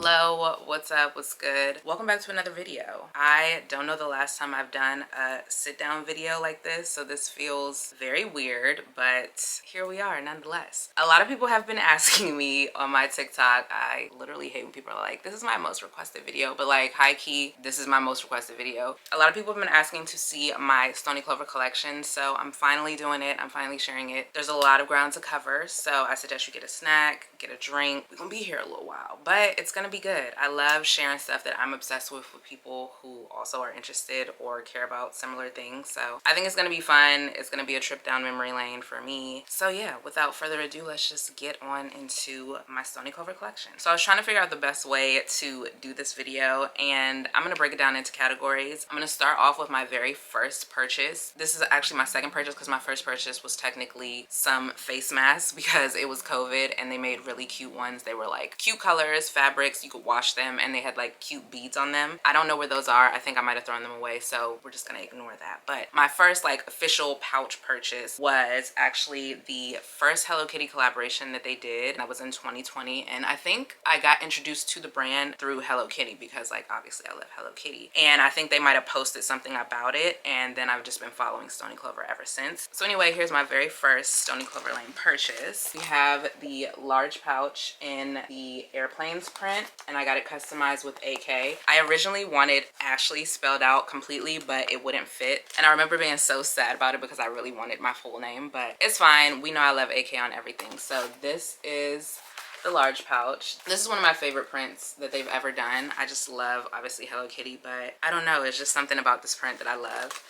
Hello, what's up, what's good? Welcome back to another video. I don't know the last time I've done a sit down video like this, so this feels very weird, but here we are nonetheless. A lot of people have been asking me on my TikTok. I literally hate when people are like, this is my most requested video, but like high key, this is my most requested video. A lot of people have been asking to see my Stony Clover collection, so I'm finally doing it. I'm finally sharing it. There's a lot of ground to cover, so I suggest you get a snack, get a drink. We're gonna be here a little while, but it's gonna be good. I love sharing stuff that I'm obsessed with people who also are interested or care about similar things. So I think it's gonna be fun. It's gonna be a trip down memory lane for me. So yeah, without further ado, let's just get on into my Stony Clover collection. So I was trying to figure out the best way to do this video, and I'm gonna break it down into categories. I'm gonna start off with my very first purchase. This is actually my second purchase because my first purchase was technically some face masks because it was COVID and they made really cute ones. They were like cute colors, fabrics, you could wash them, and they had like cute beads on them. I don't know where those are. I think I might have thrown them away, so we're just gonna ignore that. But my first like official pouch purchase was actually the first Hello Kitty collaboration that they did. That was in 2020, and I think I got introduced to the brand through Hello Kitty because like obviously I love Hello Kitty, and I think they might have posted something about it, and then I've just been following Stony Clover ever since. So anyway, here's my very first Stony Clover Lane purchase. We have the large pouch in the airplanes print, and I got it customized with AK. I originally wanted Ashley spelled out completely, but it wouldn't fit, and I remember being so sad about it because I really wanted my full name, but it's fine. We know I love AK on everything. So this is the large pouch. This is one of my favorite prints that they've ever done. I just love obviously Hello Kitty, but I don't know, it's just something about this print that I love.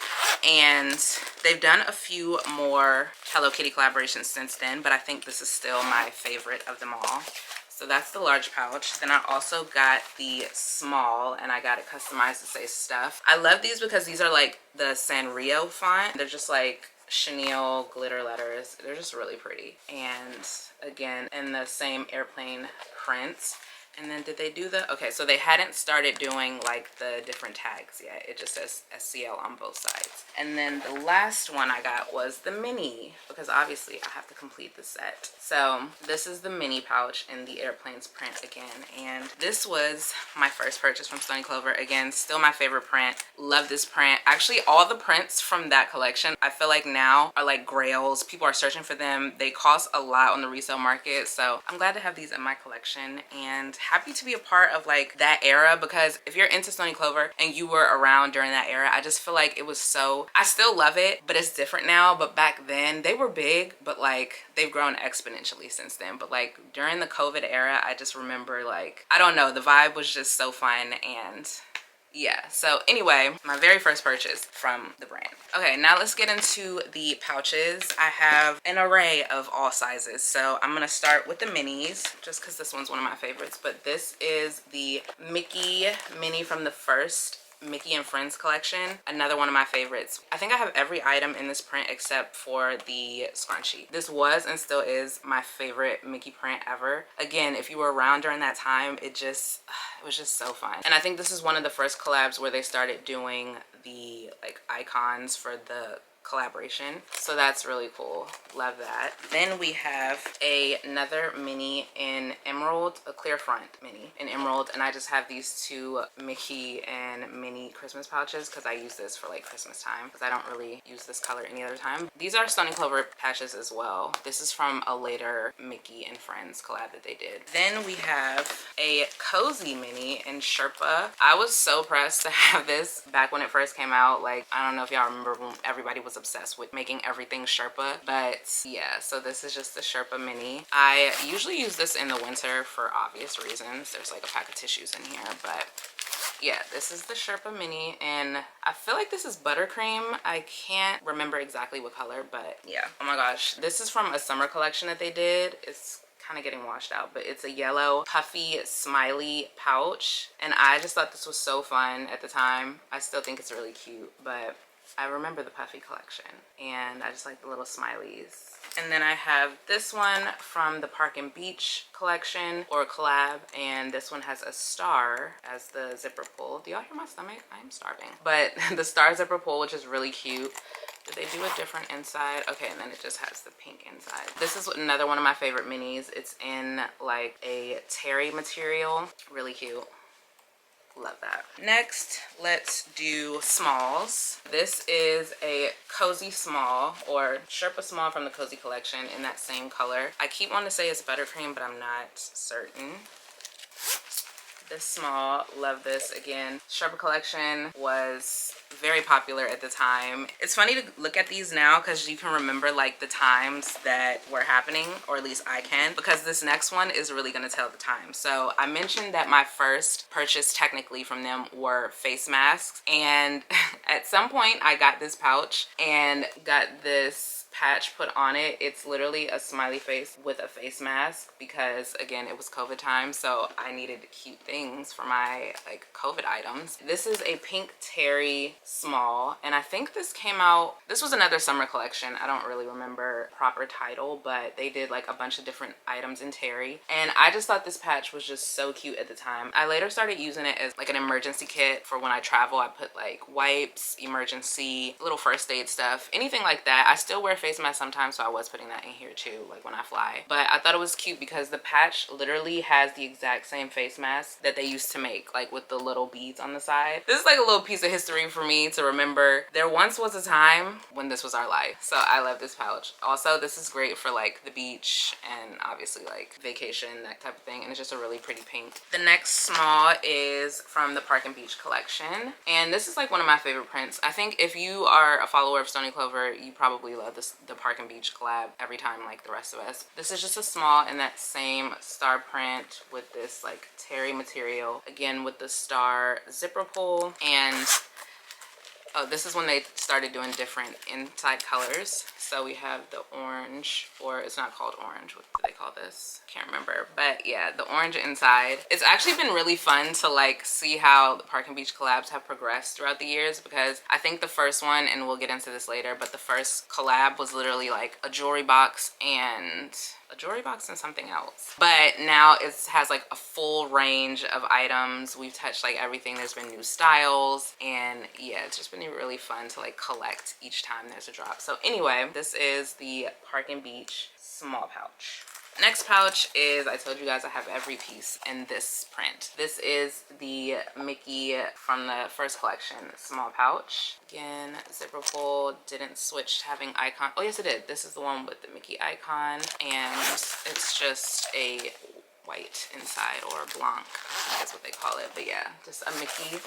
And they've done a few more Hello Kitty collaborations since then, but I think this is still my favorite of them all. So that's the large pouch. Then I also got the small, and I got it customized to say stuff. I love these because these are like the Sanrio font. They're just like chenille glitter letters. They're just really pretty, and again in the same airplane prints. And then did they do the, okay, so they hadn't started doing like the different tags yet. It just says SCL on both sides. And then the last one I got was the mini, because obviously I have to complete the set. So this is the mini pouch in the airplanes print again, and this was my first purchase from Stony Clover. Again, still my favorite print. Love this print. Actually, all the prints from that collection I feel like now are like grails. People are searching for them. They cost a lot on the resale market, so I'm glad to have these in my collection, and happy to be a part of like that era, because if you're into Stony Clover and you were around during that era, I just feel like it was so, I still love it, but it's different now. But back then they were big, but like they've grown exponentially since then. But like during the COVID era, I just remember like, I don't know, the vibe was just so fun. And yeah, so anyway, my very first purchase from the brand. Okay, now let's get into the pouches. I have an array of all sizes, so I'm gonna start with the minis just because this one's one of my favorites. But this is the Mickey mini from the first Mickey and Friends collection, another one of my favorites. I think I have every item in this print except for the scrunchie. This was and still is my favorite Mickey print ever. Again, if you were around during that time, it was just so fun. And I think this is one of the first collabs where they started doing the like icons for the collaboration, so that's really cool. Love that. Then we have another mini in emerald, a clear front mini in emerald, and I just have these two Mickey and Minnie Christmas pouches because I use this for like Christmas time, because I don't really use this color any other time. These are Stony Clover patches as well. This is from a later Mickey and Friends collab that they did. Then we have a cozy mini in Sherpa. I was so pressed to have this back when it first came out. Like, I don't know if y'all remember when everybody was obsessed with making everything Sherpa, but yeah, so this is just the Sherpa mini. I usually use this in the winter for obvious reasons. There's like a pack of tissues in here, but yeah, this is the Sherpa mini, and I feel like this is buttercream. I can't remember exactly what color, but yeah. Oh my gosh, this is from a summer collection that they did. It's kind of getting washed out, but it's a yellow puffy smiley pouch, and I just thought this was so fun at the time. I still think it's really cute, but I remember the puffy collection, and I just like the little smileys. And then I have this one from the Park and Beach collection or collab, and this one has a star as the zipper pull. Do y'all hear my stomach? I am starving. But the star zipper pull, which is really cute. Did they do a different inside? Okay, and then it just has the pink inside. This is another one of my favorite minis. It's in like a terry material. Really cute. Love that. Next, let's do smalls. This is a cozy small or Sherpa small from the Cozy collection in that same color. I keep wanting to say it's buttercream, but I'm not certain. This small, love this. Again, Sherpa collection was very popular at the time. It's funny to look at these now because you can remember like the times that were happening, or at least I can, because this next one is really going to tell the time. So I mentioned that my first purchase technically from them were face masks, and at some point I got this pouch and got this patch put on it. It's literally a smiley face with a face mask because again it was COVID time, so I needed cute things for my like COVID items. This is a pink terry small, and I think this came out, this was another summer collection. I don't really remember proper title, but they did like a bunch of different items in terry, and I just thought this patch was just so cute at the time. I later started using it as like an emergency kit for when I travel. I put like wipes, emergency, little first aid stuff, anything like that. I still wear face mask sometimes, so I was putting that in here too, like when I fly. But I thought it was cute because the patch literally has the exact same face mask that they used to make, like with the little beads on the side. This is like a little piece of history for me to remember. There once was a time when this was our life, so I love this pouch. Also, this is great for like the beach and obviously like vacation, that type of thing, and it's just a really pretty pink. The next small is from the Park and Beach collection, and this is like one of my favorite prints. I think if you are a follower of Stoney Clover, you probably love this, the Park and Beach collab every time like the rest of us. This is just a small in that same star print with this like terry material, again with the star zipper pull. And oh, this is when they started doing different inside colors. So we have the orange, or it's not called orange. What do they call this? Can't remember. But yeah, the orange inside. It's actually been really fun to like see how the Park and Beach collabs have progressed throughout the years, because I think the first one, and we'll get into this later, but the first collab was literally like a jewelry box and something else. But now it has like a full range of items. We've touched like everything. There's been new styles, and yeah, it's just been really fun to like collect each time there's a drop. So anyway, this is the Park and Beach small pouch. Next pouch is, I told you guys I have every piece in this print. This is the Mickey from the first collection small pouch. Again, zipper pull, didn't switch to having icon. Oh yes, it did. This is the one with the Mickey icon, and it's just a white inside, or blanc, I think that's what they call it. But yeah, just a Mickey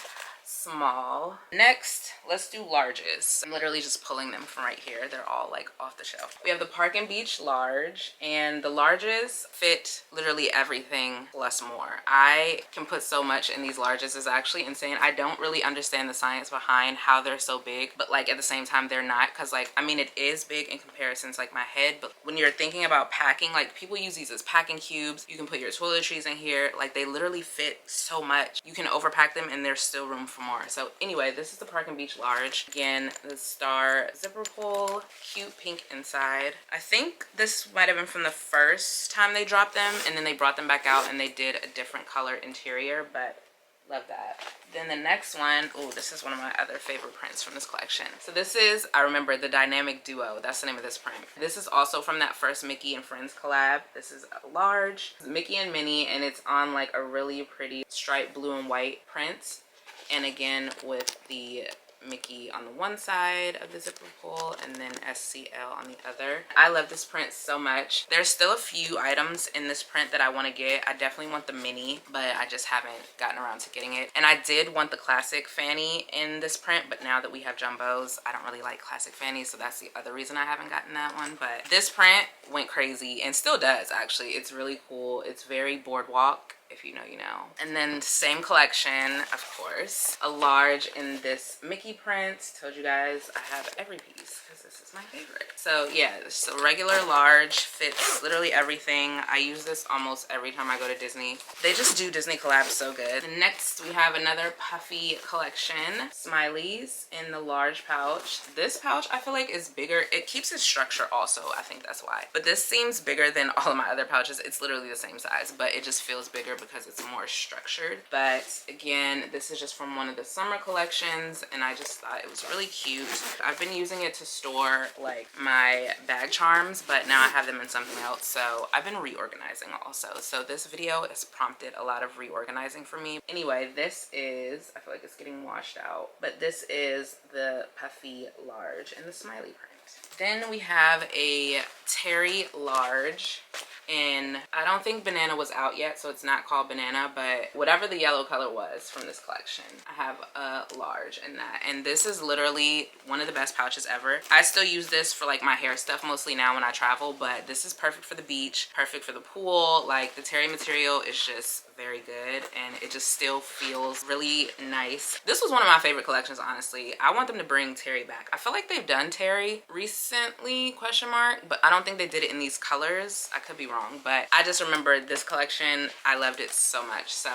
small. Next, let's do larges. I'm literally just pulling them from right here. They're all like off the shelf. We have the Park and Beach large, and the larges fit literally everything plus more. I can put so much in these larges. It's actually insane. I don't really understand the science behind how they're so big, but like at the same time they're not, because like I mean it is big in comparison to like my head, but when you're thinking about packing, like people use these as packing cubes. You can put your toiletries in here. Like they literally fit so much. You can overpack them and there's still room for more. So anyway, this is the Park and Beach large. Again, the star zipper pull, cute pink inside. I think this might have been from the first time they dropped them, and then they brought them back out and they did a different color interior, but love that. Then the next one, oh, this is one of my other favorite prints from this collection. So this is, I remember, the Dynamic Duo. That's the name of this print. This is also from that first Mickey and Friends collab. This is a large, Mickey and Minnie, and it's on like a really pretty striped blue and white print. And again with the Mickey on the one side of the zipper pull and then SCL on the other. I love this print so much. There's still a few items in this print that I want to get. I definitely want the mini, but I just haven't gotten around to getting it. And I did want the classic fanny in this print, but now that we have jumbos, I don't really like classic fannies, so that's the other reason I haven't gotten that one. But this print went crazy, and still does actually. It's really cool. It's very boardwalk. If you know, you know. And then same collection, of course, a large in this Mickey print. Told you guys I have every piece because this is my favorite. So yeah, it's a regular large, fits literally everything. I use this almost every time I go to Disney. They just do Disney collabs so good. And next we have another puffy collection, smileys in the large pouch. This pouch I feel like is bigger. It keeps its structure also, I think that's why. But this seems bigger than all of my other pouches. It's literally the same size, but it just feels bigger because it's more structured. But again, this is just from one of the summer collections, and I just thought it was really cute. I've been using it to store like my bag charms, but now I have them in something else, so I've been reorganizing also. So this video has prompted a lot of reorganizing for me. Anyway, this is, I feel like it's getting washed out, but this is the puffy large in the smiley print. Then we have a terry large in, I don't think banana was out yet, so it's not called banana, but whatever the yellow color was from this collection, I have a large in that. And this is literally one of the best pouches ever. I still use this for like my hair stuff mostly now when I travel, but this is perfect for the beach, perfect for the pool. Like the terry material is just very good, and it just still feels really nice. This was one of my favorite collections, honestly. I want them to bring terry back. I feel like they've done terry recently, question mark, but I don't think they did it in these colors. I could be wrong, but I just remember this collection. I loved it so much. So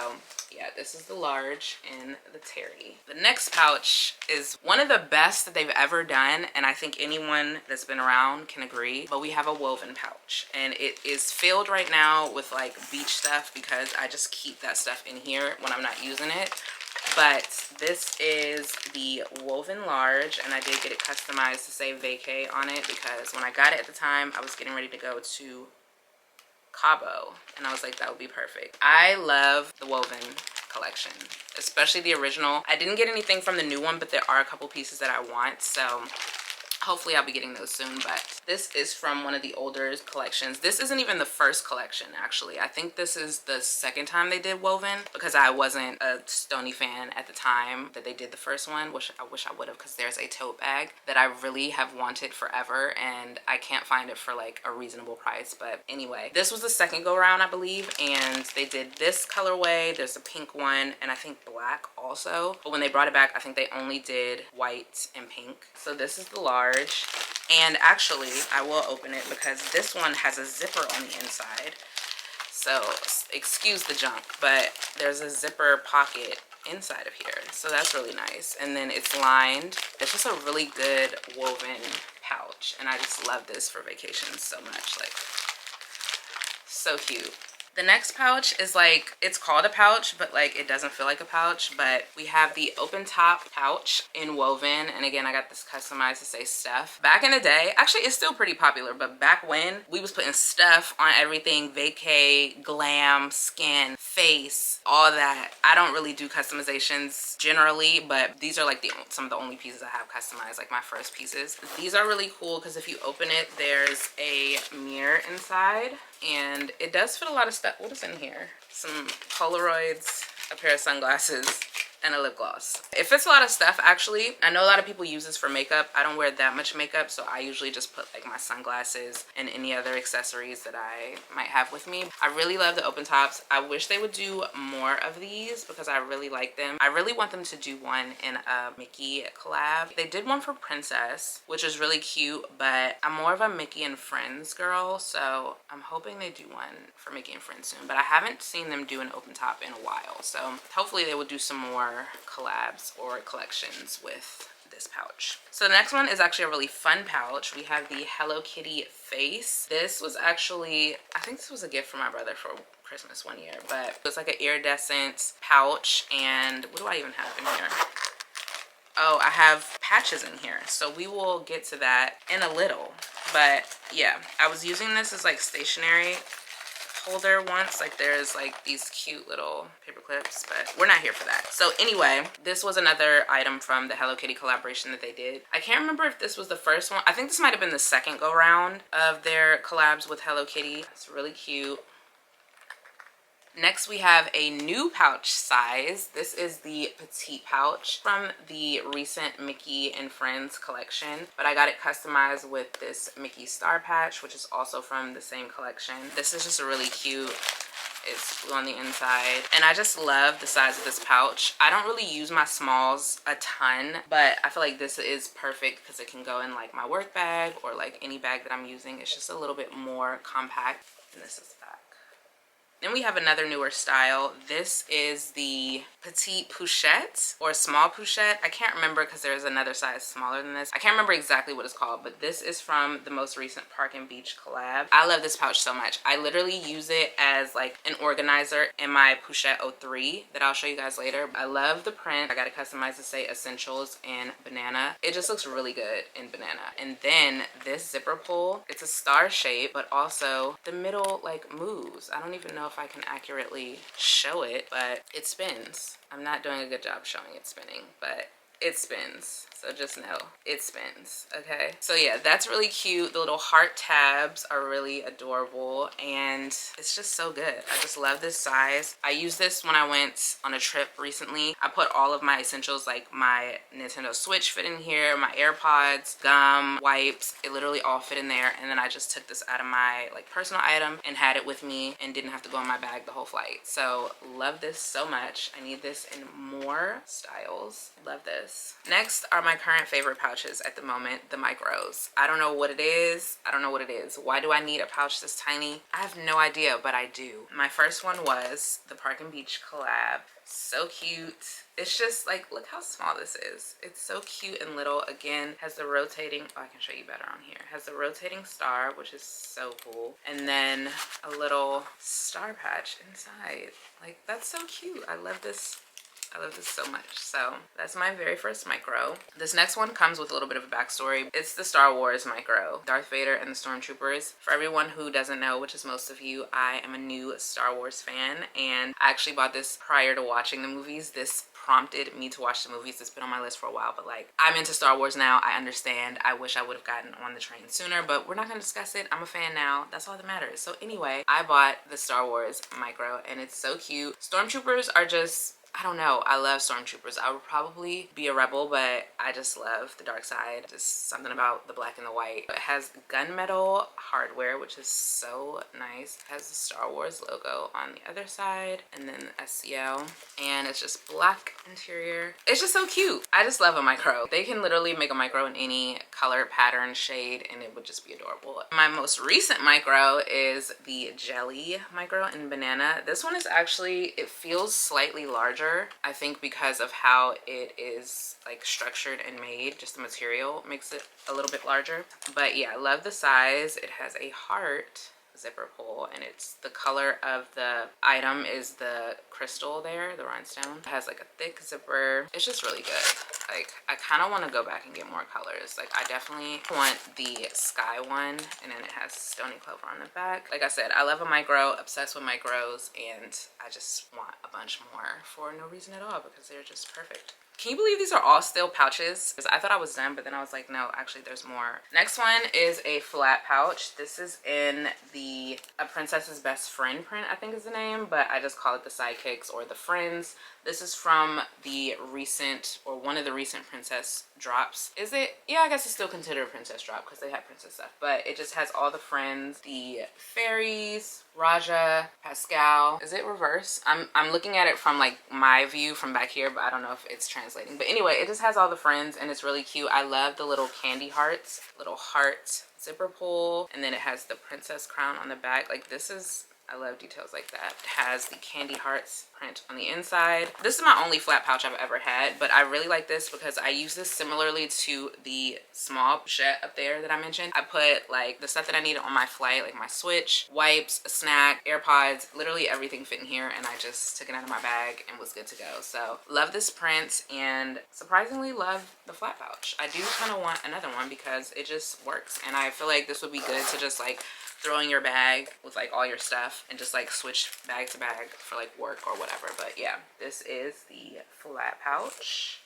yeah, this is the large in the terry. The next pouch is one of the best that they've ever done, and I think anyone that's been around can agree, but we have a woven pouch, and it is filled right now with like beach stuff because I just keep that stuff in here when I'm not using it. But this is the woven large, and I did get it customized to say vacay on it because when I got it at the time, I was getting ready to go to Cabo, and I was like, that would be perfect. I love the woven collection, especially the original. I didn't get anything from the new one, but there are a couple pieces that I want, so hopefully I'll be getting those soon. But this is from one of the older collections. This isn't even the first collection, actually. I think this is the second time they did woven because I wasn't a Stoney fan at the time that they did the first one. I wish I would have, because there's a tote bag that I really have wanted forever and I can't find it for like a reasonable price. But anyway, this was the second go around, I believe, and they did this colorway. There's a pink one and I think black also, but when they brought it back, I think they only did white and pink. So this is the large. And actually I will open it because this one has a zipper on the inside, so excuse the junk, but there's a zipper pocket inside of here, so that's really nice. And then it's lined. It's just a really good woven pouch, and I just love this for vacations so much. Like, so cute. The next pouch is like, it's called a pouch, but like it doesn't feel like a pouch. But we have the open top pouch in woven, and again, I got this customized to say stuff. Back in the day, actually it's still pretty popular, but back when we was putting stuff on everything, vacay, glam, skin, face, all that. I don't really do customizations generally, but these are like some of the only pieces I have customized, like my first pieces. These are really cool because if you open it, there's a mirror inside, and it does fit a lot of stuff. What is in here? Some Polaroids, a pair of sunglasses, and a lip gloss. It fits a lot of stuff, actually. I know a lot of people use this for makeup. I don't wear that much makeup, so I usually just put like my sunglasses and any other accessories that I might have with me. I really love the open tops. I wish they would do more of these because I really like them. I really want them to do one in a Mickey collab. They did one for Princess, which is really cute, but I'm more of a Mickey and Friends girl, so I'm hoping they do one for Mickey and Friends soon. But I haven't seen them do an open top in a while, so hopefully they will do some more collabs or collections with this pouch. So the next one is actually a really fun pouch. We have the Hello Kitty face. This was actually, I think this was a gift from my brother for Christmas one year, but it's like an iridescent pouch. And what do I even have in here? Oh, I have patches in here, so we will get to that in a little. But yeah, I was using this as like stationery holder once. Like there's like these cute little paper clips, but we're not here for that. So anyway, this was another item from the Hello Kitty collaboration that they did. I can't remember if this was the first one. I think this might have been the second go round of their collabs with Hello Kitty. It's really cute. Next, we have a new pouch size. This is the petite pouch from the recent Mickey and Friends collection, but I got it customized with this Mickey star patch, which is also from the same collection. This is just a really cute It's blue on the inside. And I just love the size of this pouch. I don't really use my smalls a ton, but I feel like this is perfect because it can go in like my work bag or like any bag that I'm using. It's just a little bit more compact. And this is the back. Then we have another newer style. This is the petite pouchette or small pouchette. I can't remember because there's another size smaller than this. I can't remember exactly what it's called, but this is from the most recent Park and Beach collab. I love this pouch so much. I literally use it as like an organizer in my Pouchette 03 that I'll show you guys later. I love the print. I got it customized to say essentials and banana. It just looks really good in banana. And then this zipper pull, it's a star shape, but also the middle like moves. I don't even know if I can accurately show it, but it spins. I'm not doing a good job showing it spinning, but it spins. So just know it spins. Okay, so yeah, that's really cute. The little heart tabs are really adorable and it's just so good. I just love this size. I used this when I went on a trip recently. I put all of my essentials, like my Nintendo Switch fit in here, my AirPods, gum, wipes, it literally all fit in there. And then I just took this out of my like personal item and had it with me and didn't have to go in my bag the whole flight. So love this so much. I need this in more styles. Love this. Next are my current favorite pouches at the moment, the micros. I don't know what it is. I don't know what it is. Why do I need a pouch this tiny? I have no idea, but I do. My first one was the Park and Beach collab. So cute. It's just like, look how small this is. It's so cute and little. Again, has the rotating, oh, I can show you better on here. Has the rotating star, which is so cool. And then a little star patch inside. Like, that's so cute. I love this. I love this so much. So that's my very first micro. This next one comes with a little bit of a backstory. It's the Star Wars micro, Darth Vader and the Stormtroopers. For everyone who doesn't know, which is most of you, I am a new Star Wars fan, and I actually bought this prior to watching the movies. This prompted me to watch the movies. It's been on my list for a while, but like, I'm into Star Wars now. I understand. I wish I would have gotten on the train sooner, but we're not going to discuss it. I'm a fan now. That's all that matters. So anyway, I bought the Star Wars micro and it's so cute. Stormtroopers are just, I don't know. I love Stormtroopers. I would probably be a rebel, but I just love the dark side. Just something about the black and the white. It has gunmetal hardware, which is so nice. It has the Star Wars logo on the other side and then the SCL. And it's just black interior. It's just so cute. I just love a micro. They can literally make a micro in any color, pattern, shade, and it would just be adorable. My most recent micro is the Jelly micro in banana. This one is actually, it feels slightly larger. I think because of how it is like structured and made, just the material makes it a little bit larger. But yeah, I love the size. It has a heart zipper pull and it's the color of the item is the crystal there, the rhinestone. It has like a thick zipper. It's just really good. Like, I kind of want to go back and get more colors. Like, I definitely want the sky one, and then it has stony clover on the back. Like I said, I love a micro, obsessed with micros, and I just want a bunch more for no reason at all because they're just perfect. Can you believe these are all still pouches? Because I thought I was done, but then I was like, no, actually there's more. Next one is a flat pouch. This is in the A Princess's Best Friend print, I think is the name, but I just call it the Sidekicks or the Friends. This is from the recent, or one of the recent princess drops. Is it? Yeah, I guess it's still considered a princess drop because they have princess stuff. But it just has all the friends, the fairies, Raja, Pascal. Is it reverse? I'm looking at it from like my view from back here, but I don't know if it's translating. But anyway, it just has all the friends and it's really cute. I love the little candy hearts, little heart zipper pull, and then it has the princess crown on the back. Like, this is, I love details like that. It has the candy hearts print on the inside. This is my only flat pouch I've ever had, but I really like this because I use this similarly to the small pochette up there that I mentioned. I put like the stuff that I needed on my flight, like my Switch, wipes, a snack, AirPods, literally everything fit in here, and I just took it out of my bag and was good to go. So love this print and surprisingly love the flat pouch. I do kind of want another one because it just works, and I feel like this would be good to just like throw in your bag with like all your stuff and just like switch bag to bag for like work or whatever. But yeah, this is the flat pouch.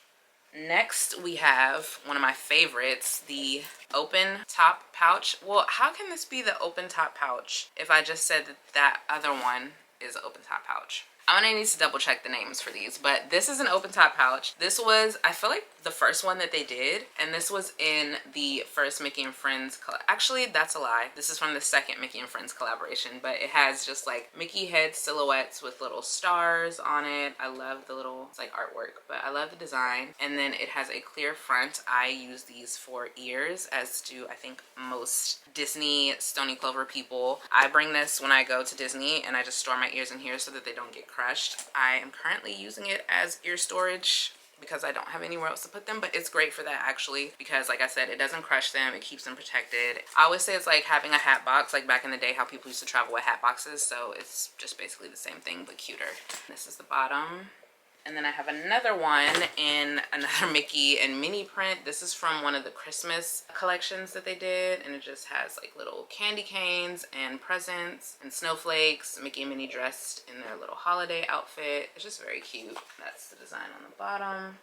Next we have one of my favorites, the open top pouch. Well, how can this be the open top pouch if I just said that that other one is an open top pouch? I'm gonna need to double check the names for these, but this is an open top pouch. This was, I feel like, the first one that they did, and this was in the first Mickey and Friends actually, that's a lie. This is from the second Mickey and Friends collaboration, but it has just like Mickey head silhouettes with little stars on it. I love the little, it's like artwork, but I love the design. And then it has a clear front. I use these for ears, as do I think most Disney Stony Clover people. I bring this when I go to Disney and I just store my ears in here so that they don't get crushed. I am currently using it as ear storage because I don't have anywhere else to put them, but it's great for that actually, because like I said, it doesn't crush them, it keeps them protected. I always say it's like having a hat box, like back in the day how people used to travel with hat boxes, so it's just basically the same thing but cuter. This is the bottom. And then I have another one in another Mickey and Minnie print. This is from one of the Christmas collections that they did, and it just has like little candy canes and presents and snowflakes. Mickey and Minnie dressed in their little holiday outfit. It's just very cute. That's the design on the bottom.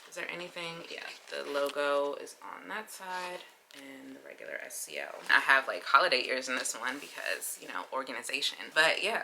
Is there anything? Yeah, the logo is on that side and the regular SCL. I have like holiday ears in this one because, you know, organization. But yeah,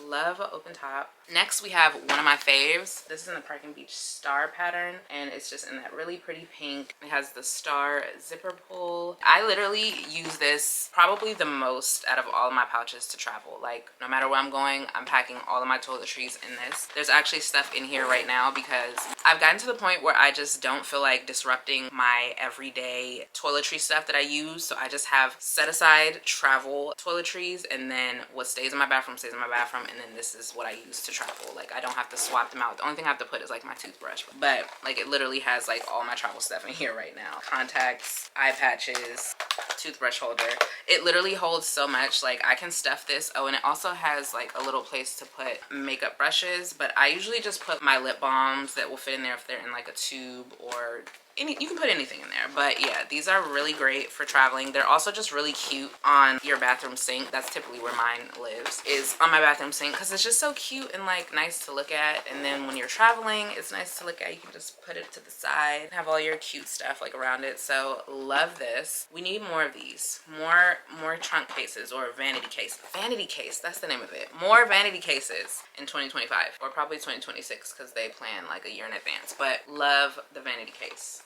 love an open top. Next we have one of my faves. This is in the Park and Beach star pattern, and it's just in that really pretty pink. It has the star zipper pull. I literally use this probably the most out of all of my pouches to travel. Like no matter where I'm going, I'm packing all of my toiletries in this. There's actually stuff in here right now because I've gotten to the point where I just don't feel like disrupting my everyday toiletry stuff that I use, so I just have set aside travel toiletries, and then what stays in my bathroom stays in my bathroom, and then this is what I use to travel. Like I don't have to swap them out. The only thing I have to put is like my toothbrush, but like it literally has like all my travel stuff in here right now. Contacts, eye patches, toothbrush holder. It literally holds so much. Like I can stuff this. Oh, and it also has like a little place to put makeup brushes, but I usually just put my lip balms that will fit in there if they're in like a tube, or you can put anything in there. But yeah, these are really great for traveling. They're also just really cute on your bathroom sink. That's typically where mine lives, is on my bathroom sink, because it's just so cute and like nice to look at. And then when you're traveling, it's nice to look at. You can just put it to the side, have all your cute stuff like around it. So love this. We need more of these, more trunk cases, or vanity case. Vanity case, that's the name of it. More vanity cases in 2025, or probably 2026, because they plan like a year in advance. But love the vanity case.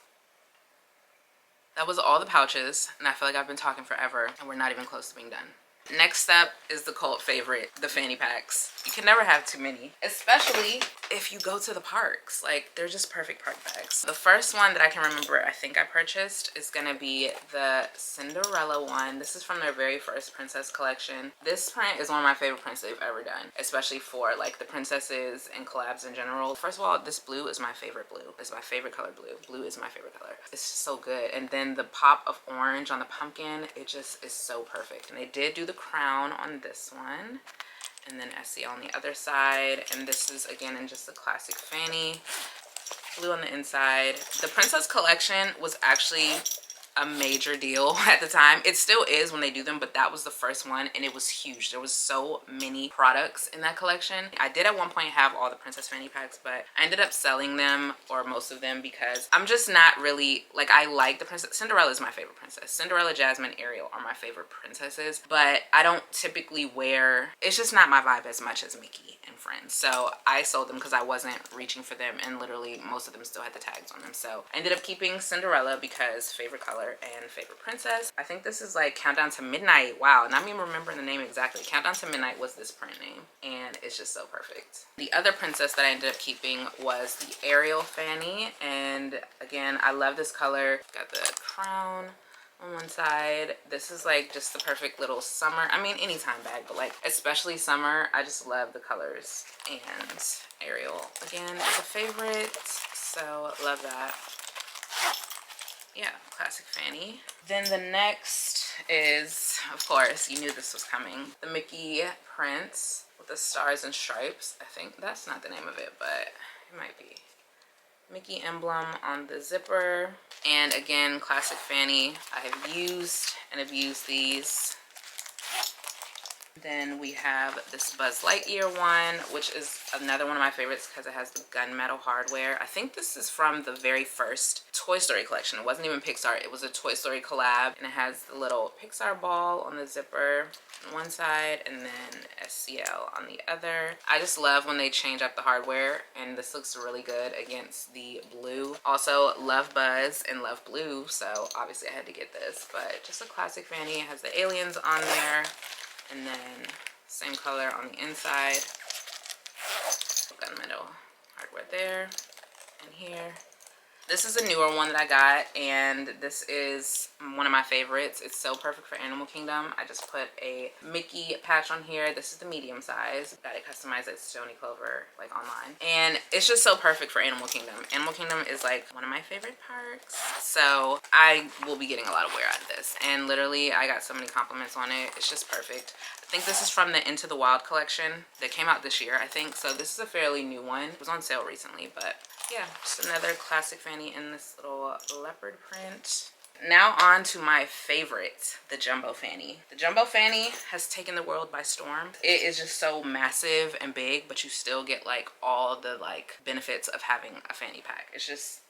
That was all the pouches, and I feel like I've been talking forever and we're not even close to being done. Next up is the cult favorite, the fanny packs. You can never have too many, especially if you go to the parks. Like, they're just perfect park bags. The first one that I can remember I think I purchased is gonna be the Cinderella one. This is from their very first princess collection. This print is one of my favorite prints they've ever done, especially for like the princesses and collabs in general. First of all, this blue is my favorite blue. It's my favorite color blue. Blue is my favorite color. It's just so good. And then the pop of orange on the pumpkin, it just is so perfect. And they did do the crown on this one, and then SCL on the other side. And this is again in just a classic fanny, blue on the inside. The princess collection was actually a major deal at the time. It still is when they do them, but that was the first one, and it was huge. There was so many products in that collection. I did at one point have all the princess fanny packs, but I ended up selling them, or most of them, because I'm just not really like, I like the princess. Cinderella is my favorite princess. Cinderella, Jasmine, Ariel are my favorite princesses, but I don't typically wear, it's just not my vibe as much as Mickey and Friends. So I sold them because I wasn't reaching for them, and literally most of them still had the tags on them. So I ended up keeping Cinderella because favorite color and favorite princess. I think this is like Countdown to Midnight. Wow, not me remembering the name exactly. Countdown to Midnight was this print name, and it's just so perfect. The other princess that I ended up keeping was the Ariel fanny, and again, I love this color. Got the crown on one side. This is like just the perfect little summer, I mean anytime bag, but like especially summer. I just love the colors, and Ariel again is a favorite, so love that. Yeah, classic fanny. Then the next is, of course, you knew this was coming, the Mickey prints with the stars and stripes. I think that's not the name of it, but it might be. Mickey emblem on the zipper. And again, classic fanny. I have used and abused these. Then we have this Buzz Lightyear one, which is another one of my favorites because it has the gunmetal hardware. I think this is from the very first Toy Story collection. It wasn't even Pixar, it was a Toy Story collab, and it has the little Pixar ball on the zipper on one side and then SCL on the other. I just love when they change up the hardware, and this looks really good against the blue. Also love Buzz and love blue, so obviously I had to get this, but just a classic fanny. It has the aliens on there, and then same color on the inside. Gunmetal hardware there and here. This is a newer one that I got, and this is one of my favorites. It's so perfect for Animal Kingdom. I just put a Mickey patch on here. This is the medium size. Got it customized at Stoney Clover, like online. And it's just so perfect for Animal Kingdom. Animal Kingdom is like one of my favorite parks. So I will be getting a lot of wear out of this. And literally, I got so many compliments on it. It's just perfect. I think this is from the Into the Wild collection that came out this year, I think. So this is a fairly new one. It was on sale recently, but yeah, just another classic fanny in this little leopard print. Now on to my favorite, the jumbo fanny. The jumbo fanny has taken the world by storm. It is just so massive and big, but you still get like all the like benefits of having a fanny pack. It's just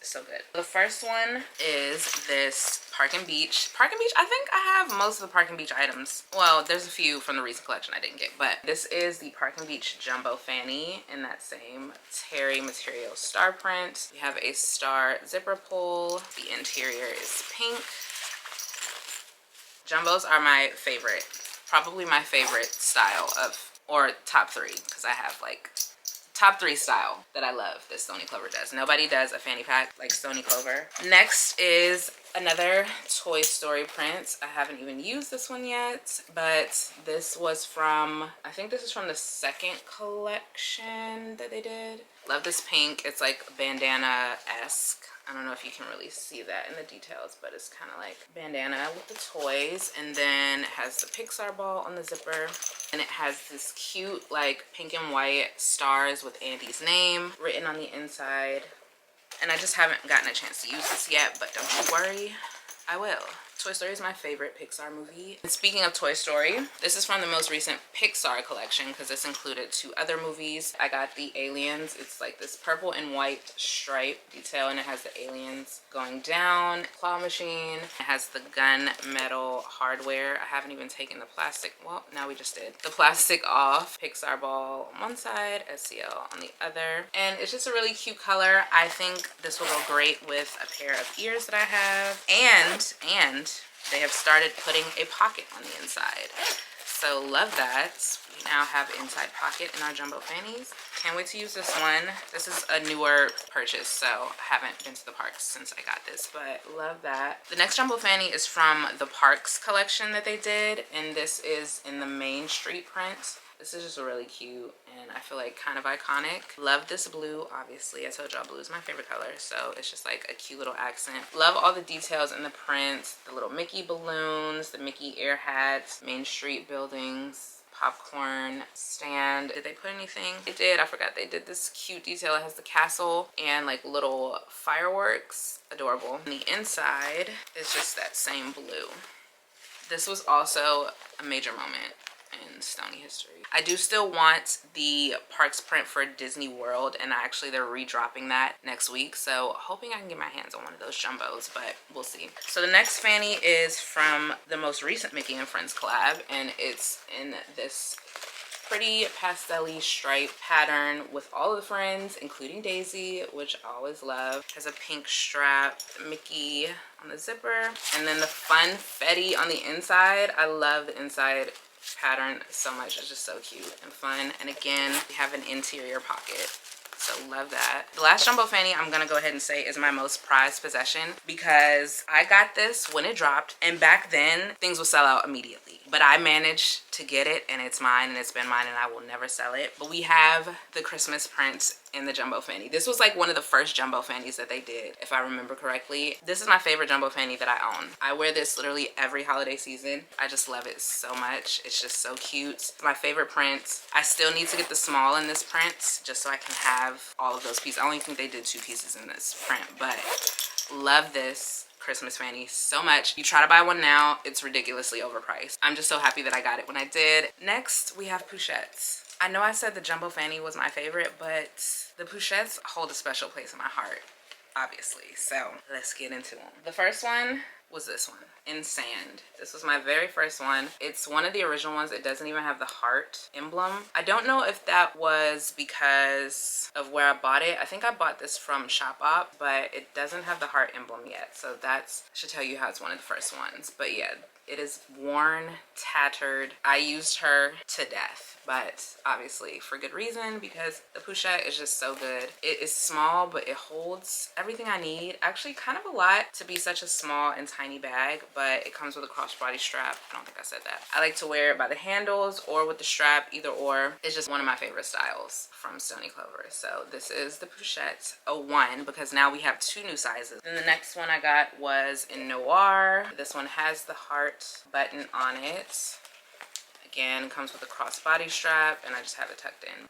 so good. The first one is this Park and Beach. Park and Beach, I think I have most of the Park and Beach items. Well, there's a few from the recent collection I didn't get, but this is the Park and Beach jumbo fanny in that same terry material star print. We have a star zipper pull. The interior is pink. Jumbos are my favorite, probably my favorite style of, or top three, because I have like top three style that I love that Stoney Clover does. Nobody does a fanny pack like Stoney Clover. Next is another Toy Story print. I haven't even used this one yet, but this was from, I think this is from the second collection that they did. Love this pink. It's like bandana-esque. I don't know if you can really see that in the details, but it's kind of like bandana with the toys. And then it has the Pixar ball on the zipper. And it has this cute like pink and white stars with Andy's name written on the inside. And I just haven't gotten a chance to use this yet, but don't you worry, I will. Toy Story is my favorite Pixar movie. And speaking of Toy Story, this is from the most recent Pixar collection because this included 2 other movies. I got the aliens. It's like this purple and white stripe detail, and it has the aliens going down. Claw machine. It has the gun metal hardware. I haven't even taken the plastic. Well, now we just did. The plastic off. Pixar ball on one side, SCL on the other. And it's just a really cute color. I think this will go great with a pair of ears that I have. And they have started putting a pocket on the inside. So love that. We now have inside pocket in our jumbo fannies. Can't wait to use this one. This is a newer purchase, so I haven't been to the parks since I got this, but love that. The next jumbo fanny is from the Parks collection that they did, and this is in the Main Street print. This is just really cute and I feel like kind of iconic. Love this blue, obviously. I told y'all blue is my favorite color, so it's just like a cute little accent. Love all the details in the print. The little Mickey balloons, the Mickey air hats, Main Street buildings, popcorn stand. Did they put anything? They did. I forgot they did this cute detail. It has the castle and like little fireworks. Adorable. And the inside is just that same blue. This was also a major moment in Stoney history. I do still want the Parks print for Disney World, and actually they're redropping that next week, so hoping I can get my hands on one of those jumbos, but we'll see. So the next fanny is from the most recent Mickey and Friends collab, and it's in this pretty pastel-y stripe pattern with all of the friends, including Daisy, which I always love. Has a pink strap, Mickey on the zipper, and then the funfetti on the inside. I love the inside pattern so much. It's just so cute and fun. And again, we have an interior pocket, so love that. The last jumbo fanny I'm gonna go ahead and say is my most prized possession, because I got this when it dropped, and back then things would sell out immediately, but I managed to get it and it's mine, and it's been mine, and I will never sell it. But we have the Christmas print in the jumbo fanny. This was like one of the first jumbo fannies that they did, if I remember correctly. This is my favorite jumbo fanny that I own. I wear this literally every holiday season. I just love it so much. It's just so cute. It's my favorite print. I still need to get the small in this print just so I can have all of those pieces. I only think they did 2 pieces in this print, but love this. Christmas fanny so much. You try to buy one now, it's ridiculously overpriced. I'm just so happy that I got it when I did. Next, we have pouchettes. I know I said the jumbo fanny was my favorite, but the pouchettes hold a special place in my heart, obviously. So let's get into them. The first one was this one in sand. This was my very first one. It's one of the original ones. It doesn't even have the heart emblem. I don't know if that was because of where I bought it. I think I bought this from Shopop, but it doesn't have the heart emblem yet. So that's should tell you how it's one of the first ones. But yeah, it is worn, tattered. I used her to death, but obviously for good reason, because the pouchette is just so good. It is small, but it holds everything I need. Actually, kind of a lot to be such a small and tiny bag, but it comes with a crossbody strap. I don't think I said that. I like to wear it by the handles or with the strap, either or. It's just one of my favorite styles from Stoney Clover. So this is the pouchette 01, because now we have 2 new sizes. Then the next one I got was in Noir. This one has the heart button on it. Again, comes with a crossbody strap, and I just have it tucked in.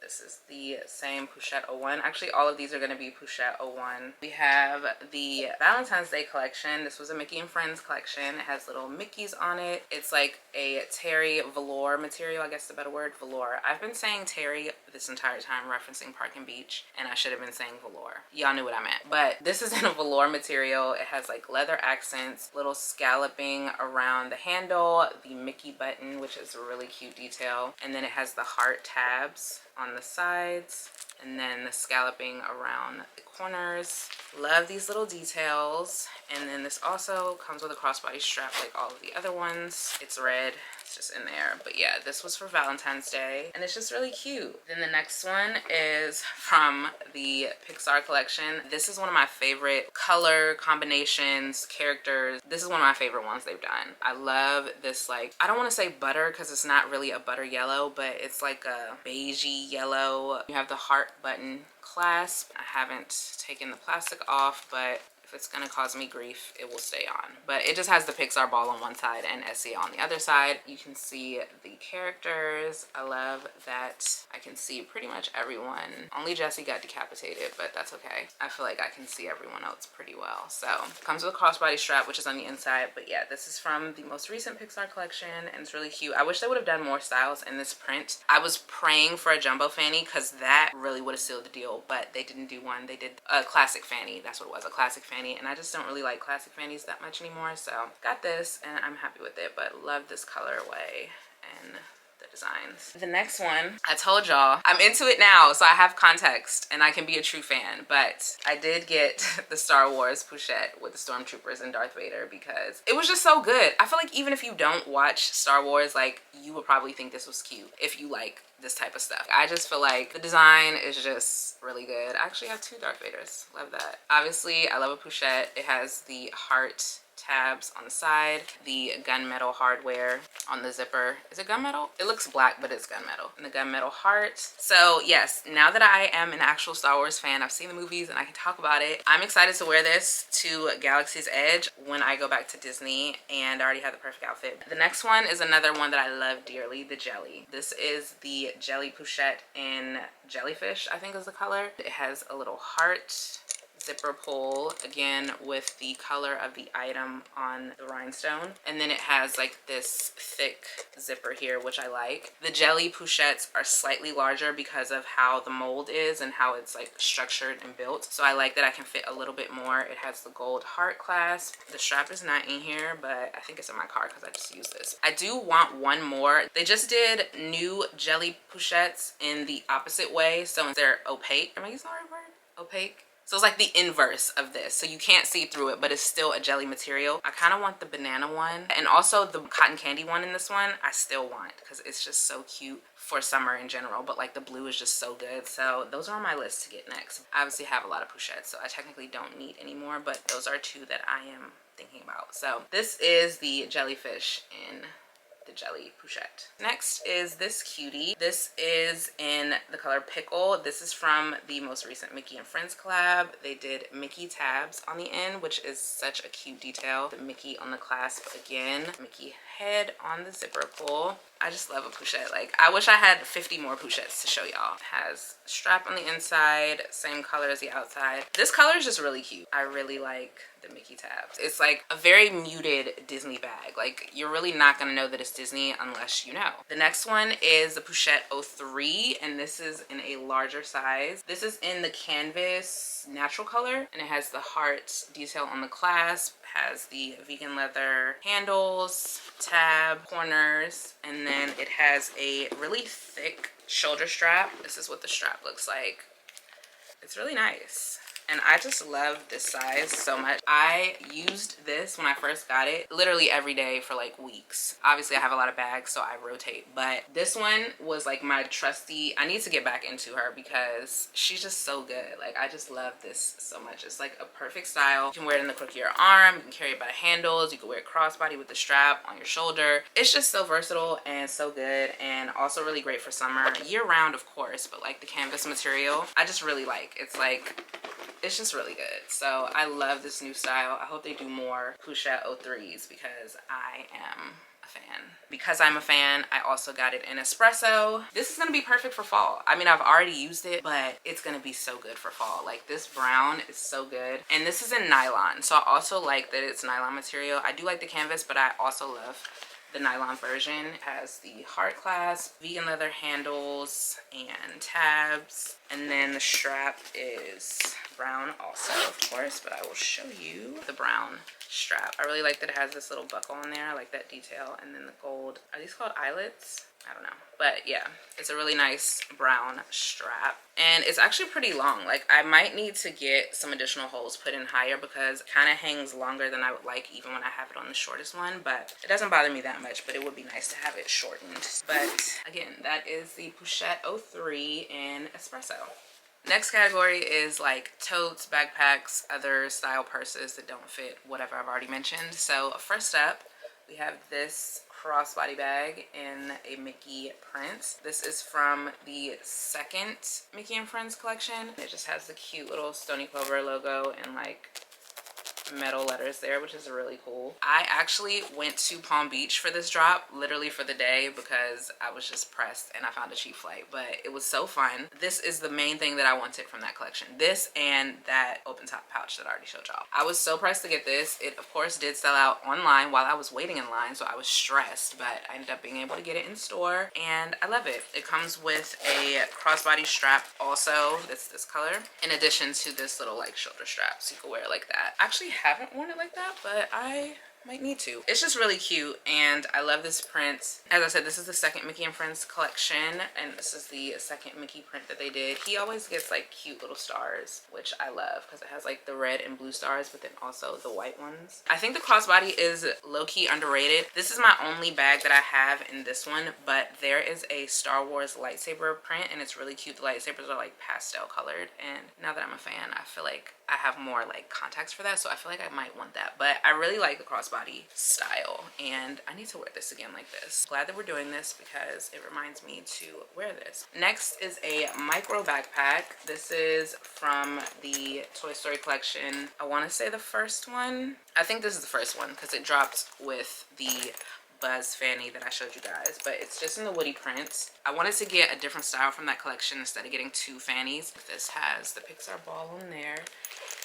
This is the same pouchette 01. Actually, all of these are going to be pouchette 01. We have the Valentine's Day collection. This was a Mickey and Friends collection. It has little Mickeys on it. It's like a terry velour material, I guess the better word, velour. I've been saying terry this entire time, referencing Park and Beach, and I should have been saying velour. Y'all knew what I meant. But this is in a velour material. It has like leather accents, little scalloping around the handle, the Mickey button, which is a really cute detail, and then it has the heart tabs on the sides, and then the scalloping around the corners. Love these little details. And then this also comes with a crossbody strap like all of the other ones. It's red, it's just in there. But yeah, this was for Valentine's Day, and it's just really cute. Then the next one is from the Pixar collection. This is one of my favorite color combinations, characters. This is one of my favorite ones they've done. I love this, like, I don't want to say butter because it's not really a butter yellow, but it's like a beigey yellow. You have the heart button clasp. I haven't taken the plastic off, but if it's gonna cause me grief, it will stay on. But it just has the Pixar ball on one side and SCA on the other side. You can see the characters. I love that I can see pretty much everyone. Only Jessie got decapitated, but that's okay. I feel like I can see everyone else pretty well. So it comes with a crossbody strap, which is on the inside. But yeah, this is from the most recent Pixar collection, and it's really cute. I wish they would have done more styles in this print. I was praying for a jumbo fanny because that really would have sealed the deal, but they didn't do one. They did a classic fanny. That's what it was, a classic fanny. And I just don't really like classic fannies that much anymore, so got this and I'm happy with it. But love this colorway and the designs. The next one, I told y'all I'm into it now, so I have context and I can be a true fan. But I did get the Star Wars pouchette with the stormtroopers and Darth Vader because it was just so good. I feel like even if you don't watch Star Wars, like, you would probably think this was cute if you like this type of stuff. I just feel like the design is just really good. I actually have 2 Darth Vaders. Love that. Obviously, I love a pouchette. It has the heart tabs on the side, the gunmetal hardware on the zipper. Is it gunmetal? It looks black, but it's gunmetal. And the gunmetal heart. So yes, now that I am an actual Star Wars fan, I've seen the movies and I can talk about it. I'm excited to wear this to Galaxy's Edge when I go back to Disney, and I already have the perfect outfit. The next one is another one that I love dearly, the jelly. This is the jelly pouchette in jellyfish, I think is the color. It has a little heart, zipper pull, again with the color of the item on the rhinestone, and then it has like this thick zipper here, which I like. The jelly pouchettes are slightly larger because of how the mold is and how it's like structured and built, so I like that I can fit a little bit more. It has the gold heart clasp. The strap is not in here, but I think it's in my car because I just use this. I do want one more. They just did new jelly pouchettes in the opposite way, so they're opaque. Am I using the right word? Opaque? So it's like the inverse of this. So you can't see through it, but it's still a jelly material. I kind of want the banana one, and also the cotton candy one in this one, I still want, because it's just so cute for summer in general. But like the blue is just so good. So those are on my list to get next. I obviously have a lot of pouchettes, so I technically don't need any more, but those are 2 that I am thinking about. So this is the jellyfish in the jelly pouchette. Next is this cutie. This is in the color Pickle. This is from the most recent Mickey and Friends collab. They did Mickey tabs on the end, which is such a cute detail. The Mickey on the clasp again. Mickey head on the zipper pull. I just love a pouchette. Like, I wish I had 50 more pouchettes to show y'all. It has strap on the inside, same color as the outside. This color is just really cute. I really like the Mickey tabs. It's like a very muted Disney bag. Like, you're really not gonna know that it's Disney unless you know. The next one is the Pouchette 03, and this is in a larger size. This is in the canvas natural color, and it has the heart detail on the clasp, has the vegan leather handles, tab, corners, and then it has a really thick shoulder strap. This is what the strap looks like. It's really nice. And I just love this size so much. I used this when I first got it literally every day for like weeks. Obviously I have a lot of bags, so I rotate, but this one was like my trusty. I need to get back into her because she's just so good. Like, I just love this so much. It's like a perfect style. You can wear it in the crook of your arm, you can carry it by the handles, you can wear it crossbody with the strap on your shoulder. It's just so versatile and so good, and also really great for summer, year round of course, but like the canvas material I just really like. It's just really good. So I love this new style. I hope they do more Pouchette 03s because I am a fan. Because I'm a fan, I also got it in espresso. This is gonna be perfect for fall. I mean, I've already used it, but it's gonna be so good for fall. Like, this brown is so good. And this is in nylon. So I also like that it's nylon material. I do like the canvas, but I also love the nylon version. It has the heart clasp, vegan leather handles, and tabs. And then the strap is brown also, of course, but I will show you the brown strap. I really like that it has this little buckle on there. I like that detail. And then the gold, are these called eyelets? I don't know, but yeah, it's a really nice brown strap, and it's actually pretty long. Like, I might need to get some additional holes put in higher because it kind of hangs longer than I would like even when I have it on the shortest one, but it doesn't bother me that much. But it would be nice to have it shortened. But again, that is the Pouchette 03 in espresso. Next category is like totes, backpacks, other style purses that don't fit whatever I've already mentioned. So first up, we have this crossbody bag in a Mickey print. This is from the second Mickey and Friends collection. It just has the cute little Stoney Clover logo and like metal letters there, which is really cool. I actually went to Palm Beach for this drop, literally for the day, because I was just pressed and I found a cheap flight, but it was so fun. This is the main thing that I wanted from that collection. This and that open top pouch that I already showed y'all. I was so pressed to get this. It of course did sell out online while I was waiting in line, so I was stressed, but I ended up being able to get it in store and I love it. It comes with a crossbody strap also, that's this color, in addition to this little like shoulder strap, so you can wear it like that. Actually haven't worn it like that, but I might need to. It's just really cute and I love this print. As I said, this is the second Mickey and Friends collection, and this is the second Mickey print that they did. He always gets like cute little stars, which I love because it has like the red and blue stars, but then also the white ones. I think the crossbody is low-key underrated. This is my only bag that I have in this one, but there is a Star Wars lightsaber print and it's really cute. The lightsabers are like pastel colored, and now that I'm a fan, I feel like I have more like context for that, so I feel like I might want that. But I really like the crossbody style and I need to wear this again like this. Glad that we're doing this because it reminds me to wear this. Next is a micro backpack. This is from the Toy Story collection. I want to say the first one. I think this is the first one because it dropped with the Buzz fanny that I showed you guys, but it's just in the Woody print. I wanted to get a different style from that collection instead of getting two fannies. This has the Pixar ball on there,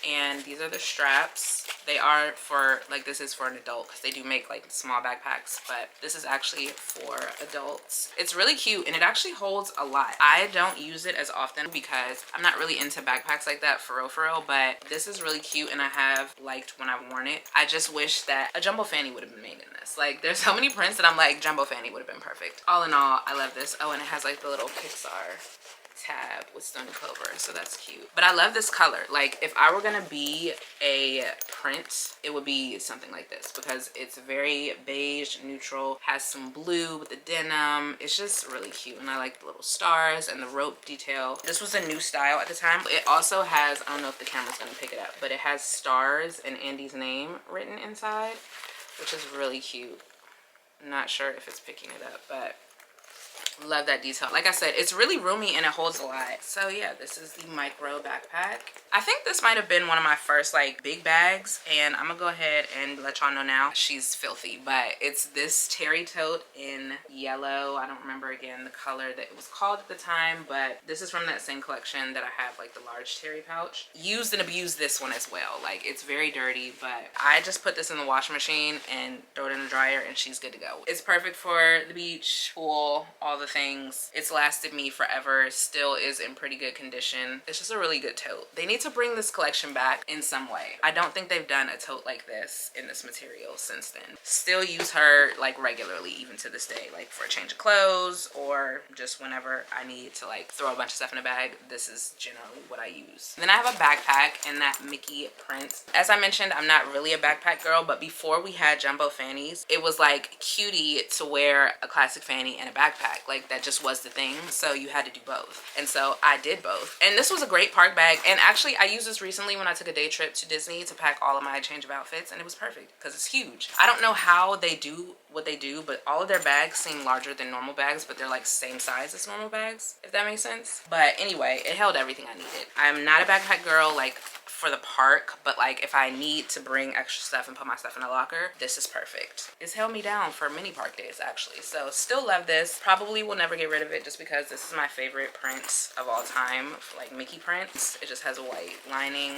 and these are the straps. They are for, like, this is for an adult because they do make like small backpacks, but this is actually for adults. It's really cute and it actually holds a lot. I don't use it as often because I'm not really into backpacks like that for real, but this is really cute and I have liked when I've worn it. I just wish that a jumbo fanny would have been made in this. Like, there's so many prints that I'm like, jumbo fanny would have been perfect. All in all, I love this. Oh, and it has like the little Pixar tab with Stoney Clover, so that's cute. But I love this color. Like, if I were gonna be a print, it would be something like this because it's very beige, neutral, has some blue with the denim. It's just really cute, and I like the little stars and the rope detail. This was a new style at the time. It also has, I don't know if the camera's gonna pick it up, but it has stars and Andy's name written inside, which is really cute. I'm not sure if it's picking it up, but Love that detail. Like I said, it's really roomy and it holds a lot. So yeah, this is the micro backpack. I think this might have been one of my first like big bags, and I'm gonna go ahead and let y'all know now she's filthy, but it's this terry tote in yellow. I don't remember again the color that it was called at the time, but this is from that same collection that I have, like the large terry pouch. Used and abused this one as well. Like, it's very dirty, but I just put this in the washing machine and throw it in the dryer and she's good to go. It's perfect for the beach, pool, all the things. It's lasted me forever, still is in pretty good condition. It's just a really good tote. They need to bring this collection back in some way. I don't think they've done a tote like this in this material since then. Still use her like regularly, even to this day, like for a change of clothes or just whenever I need to like throw a bunch of stuff in a bag. This is generally what I use. Then I have a backpack in that Mickey print. As I mentioned, I'm not really a backpack girl, but before we had jumbo fannies, it was like cutie to wear a classic fanny and a backpack. Like, that just was the thing, so you had to do both, and so I did both. And this was a great park bag, and actually I used this recently when I took a day trip to Disney to pack all of my change of outfits, and it was perfect because it's huge. I don't know how they do what they do, but all of their bags seem larger than normal bags, but they're like same size as normal bags, if that makes sense. But anyway, it held everything I needed. I'm not a backpack girl like for the park, but like if I need to bring extra stuff and put my stuff in a locker, this is perfect. It's held me down for many park days actually, so still love this. Probably will never get rid of it just because this is my favorite print of all time, like Mickey prints. It just has a white lining,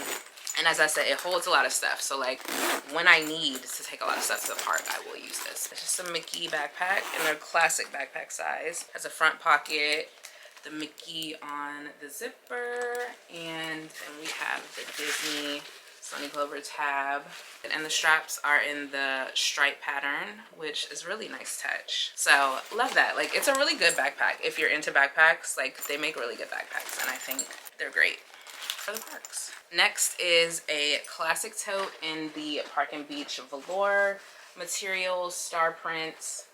and as I said, it holds a lot of stuff, so like when I need to take a lot of stuff to the park, I will use this. It's just a Mickey backpack in their classic backpack size. Has a front pocket, the Mickey on the zipper, and then we have the Disney Stoney Clover tab, and the straps are in the stripe pattern, which is really nice touch. So love that. Like, it's a really good backpack. If you're into backpacks, like, they make really good backpacks, and I think they're great for the parks. Next is a classic tote in the Park and Beach velour materials, star prints.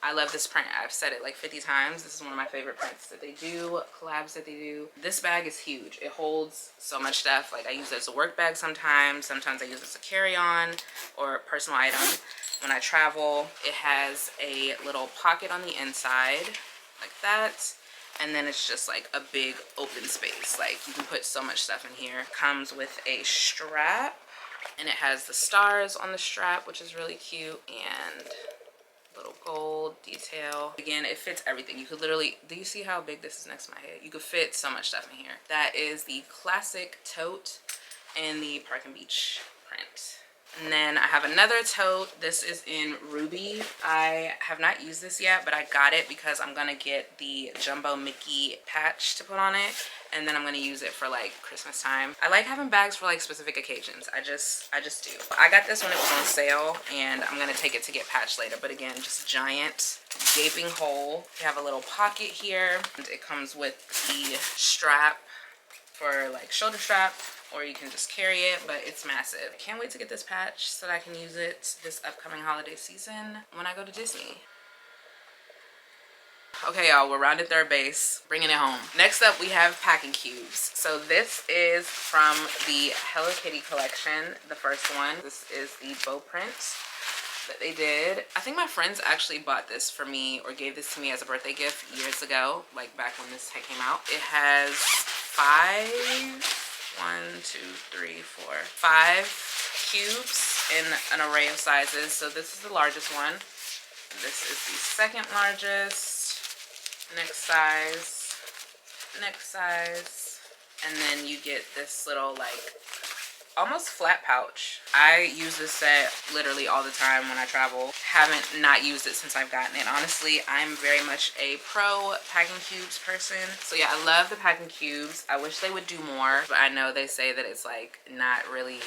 I love this print. I've said it like 50 times. This is one of my favorite prints that they do, collabs that they do. This bag is huge. It holds so much stuff. Like, I use it as a work bag sometimes. Sometimes I use it as a carry-on or personal item. When I travel, it has a little pocket on the inside like that. And then it's just like a big open space. Like, you can put so much stuff in here. Comes with a strap, and it has the stars on the strap, which is really cute, and little gold detail. Again, it fits everything. You could literally, do you see how big this is next to my head? You could fit so much stuff in here. That is the classic tote in the Park and Beach print. And then I have another tote. This is in Ruby. I have not used this yet, but I got it because I'm gonna get the jumbo Mickey patch to put on it, and then I'm gonna use it for like Christmas time. I like having bags for like specific occasions. I just do. I got this when it was on sale, and I'm gonna take it to get patched later. But again, just giant gaping hole. You have a little pocket here, and it comes with the strap for like shoulder strap, or you can just carry it, but it's massive. I can't wait to get this patch so that I can use it this upcoming holiday season when I go to Disney. Okay, y'all, we're rounded third base, bringing it home. Next up, we have packing cubes. So this is from the Hello Kitty collection, the first one. This is the bow print that they did. I think my friends actually bought this for me or gave this to me as a birthday gift years ago, like back when this came out. It has five cubes in an array of sizes. So this is the largest one. This is the second largest. Next size, and then you get this little like almost flat pouch. I use this set literally all the time when I travel. Haven't not used it since I've gotten it. Honestly, I'm very much a pro packing cubes person. So yeah, I love the packing cubes. I wish they would do more, but I know they say that it's like not really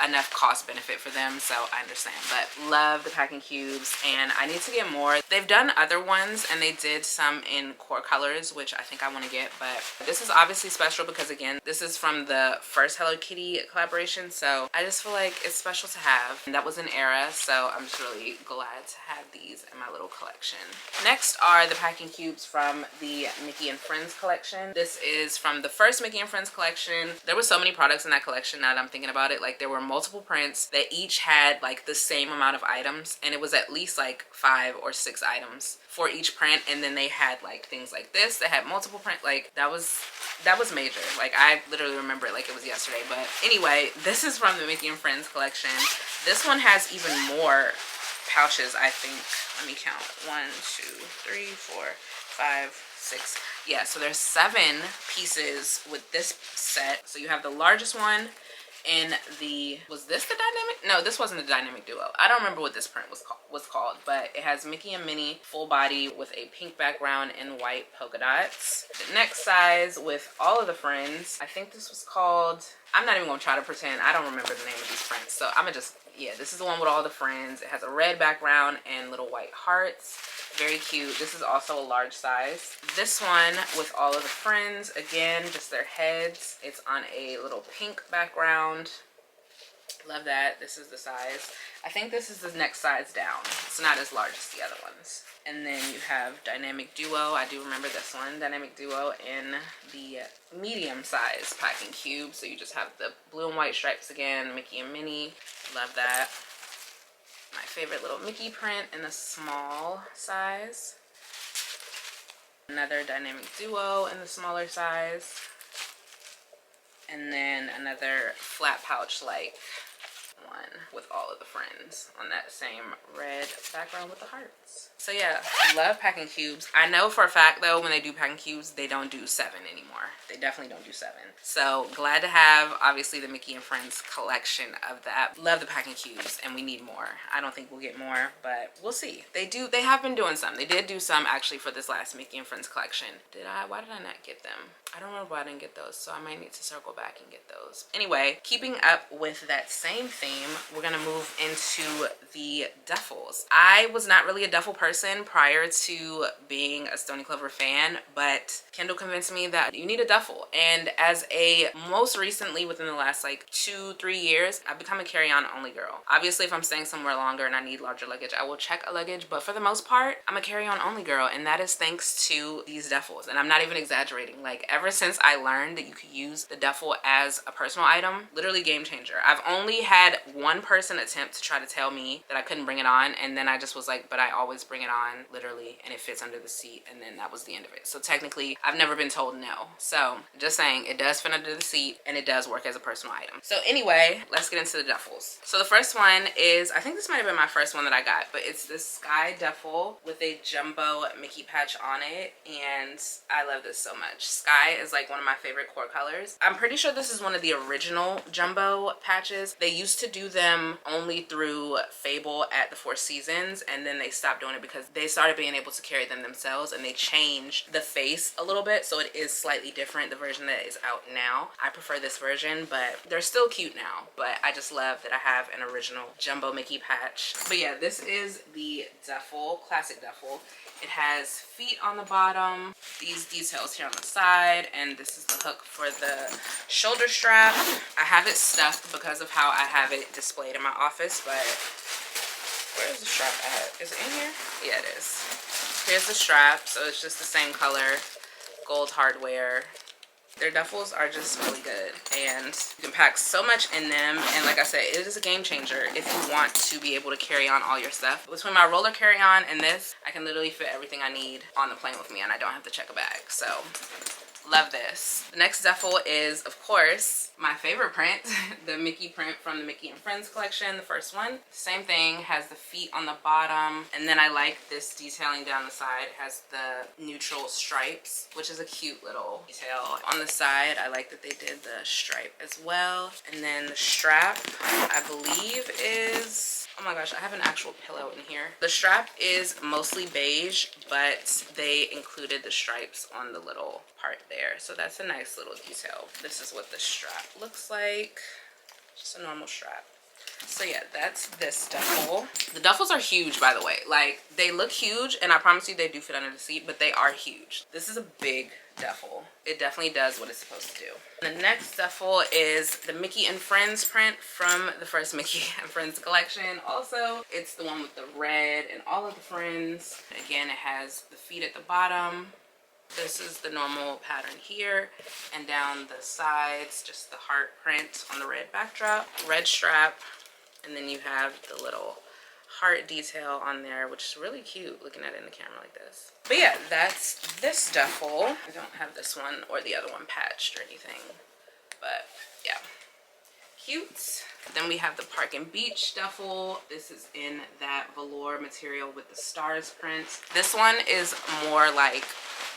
enough cost benefit for them, so I understand. But love the packing cubes, and I need to get more. They've done other ones, and they did some in core colors, which I think I want to get, but this is obviously special because again, this is from the first Hello Kitty collaboration, so I just feel like it's special to have. And that was an era, so I'm just really glad to have these in my little collection. Next are the packing cubes from the Mickey and Friends collection. This is from the first Mickey and Friends collection. There were so many products in that collection now that I'm thinking about it. Like, there were multiple prints that each had like the same amount of items, and it was at least like 5 or 6 items for each print. And then they had like things like this that had multiple print. Like that was major. Like I literally remember it like it was yesterday. But anyway, this is from the Mickey and Friends collection. This one has even more pouches, I think. Let me count. 1, 2, 3, 4, 5, 6. Yeah, so there's 7 pieces with this set. So you have the largest one in the, was this the dynamic? No, this wasn't the dynamic duo. I don't remember what this print was called, but it has Mickey and Minnie full body with a pink background and white polka dots. The next size with all of the friends, I think this was called, I'm not even gonna try to pretend I don't remember the name of these prints, so I'm gonna just, yeah, this is the one with all the friends. It has a red background and little white hearts. Very cute. This is also a large size. This one with all of the friends, again, just their heads. It's on a little pink background. Love that. This is the size. I think this is the next size down. It's not as large as the other ones. And then you have Dynamic Duo. I do remember this one. Dynamic Duo in the medium size packing cube. So you just have the blue and white stripes again. Mickey and Minnie. Love that. My favorite little Mickey print in the small size. Another Dynamic Duo in the smaller size. And then another flat pouch like one with all of the friends on that same red background with the hearts. So yeah, love packing cubes. I know for a fact though, when they do packing cubes, they don't do 7 anymore. They definitely don't do 7. So glad to have obviously the Mickey and Friends collection of that. Love the packing cubes, and we need more. I don't think we'll get more, but we'll see. They have been doing some. They did do some actually for this last Mickey and Friends collection. Why did I not get them? I don't know why I didn't get those, so I might need to circle back and get those. Anyway, keeping up with that same theme, we're gonna move into the duffles. I was not really a duffel person prior to being a Stoney Clover fan, but Kendall convinced me that you need a duffel. And as a most recently within the last like 2-3 years, I've become a carry-on only girl. Obviously, if I'm staying somewhere longer and I need larger luggage, I will check a luggage, but for the most part, I'm a carry-on only girl, and that is thanks to these duffels. And I'm not even exaggerating. Like ever since I learned that you could use the duffel as a personal item, literally game changer. I've only had one person attempt to try to tell me that I couldn't bring it on, and then I just was like, but I always bring it on literally, and it fits under the seat, and then that was the end of it. So technically I've never been told no. So just saying, it does fit under the seat and it does work as a personal item. So anyway, let's get into the duffels. So the first one is, I think this might have been my first one that I got, but it's this sky duffel with a jumbo Mickey patch on it, and I love this so much. Sky is like one of my favorite core colors. I'm pretty sure this is one of the original jumbo patches. They used to do them only through Fable at the Four Seasons, and then they stopped doing it because they started being able to carry them themselves, and they changed the face a little bit, so it is slightly different, the version that is out now. I prefer this version, but they're still cute now. But I just love that I have an original jumbo Mickey patch. But yeah, this is the duffel, classic duffel. It has feet on the bottom, these details here on the side, and this is the hook for the shoulder strap. I have it stuffed because of how I have it displayed in my office, but where is the strap at? Is it in here? Yeah, it is. Here's the strap, so it's just the same color, gold hardware. Their duffels are just really good, and you can pack so much in them. And like I said, it is a game changer if you want to be able to carry on all your stuff. Between my roller carry-on and this, I can literally fit everything I need on the plane with me, and I don't have to check a bag. So love this. The next duffel is, of course, my favorite print, the Mickey print from the Mickey and Friends collection, the first one. Same thing, has the feet on the bottom, and then I like this detailing down the side. It has the neutral stripes, which is a cute little detail. On the side, I like that they did the stripe as well. And then the strap, I believe is, oh my gosh, I have an actual pillow in here. The strap is mostly beige, but they included the stripes on the little part there. So that's a nice little detail. This is what the strap looks like. Just a normal strap. So yeah, that's this duffel. The duffels are huge, by the way. Like, they look huge, and I promise you they do fit under the seat, but they are huge. This is a big duffel. It definitely does what it's supposed to do. The next duffel is the Mickey and Friends print from the first Mickey and Friends collection. Also, it's the one with the red and all of the friends. Again, it has the feet at the bottom. This is the normal pattern here, and down the sides, just the heart print on the red backdrop, red strap, and then you have the little heart detail on there, which is really cute looking at it in the camera like this. But yeah, that's this duffel. I don't have this one or the other one patched or anything, but yeah, cute. Then we have the Park and Beach duffel. This is in that velour material with the stars print. This one is more like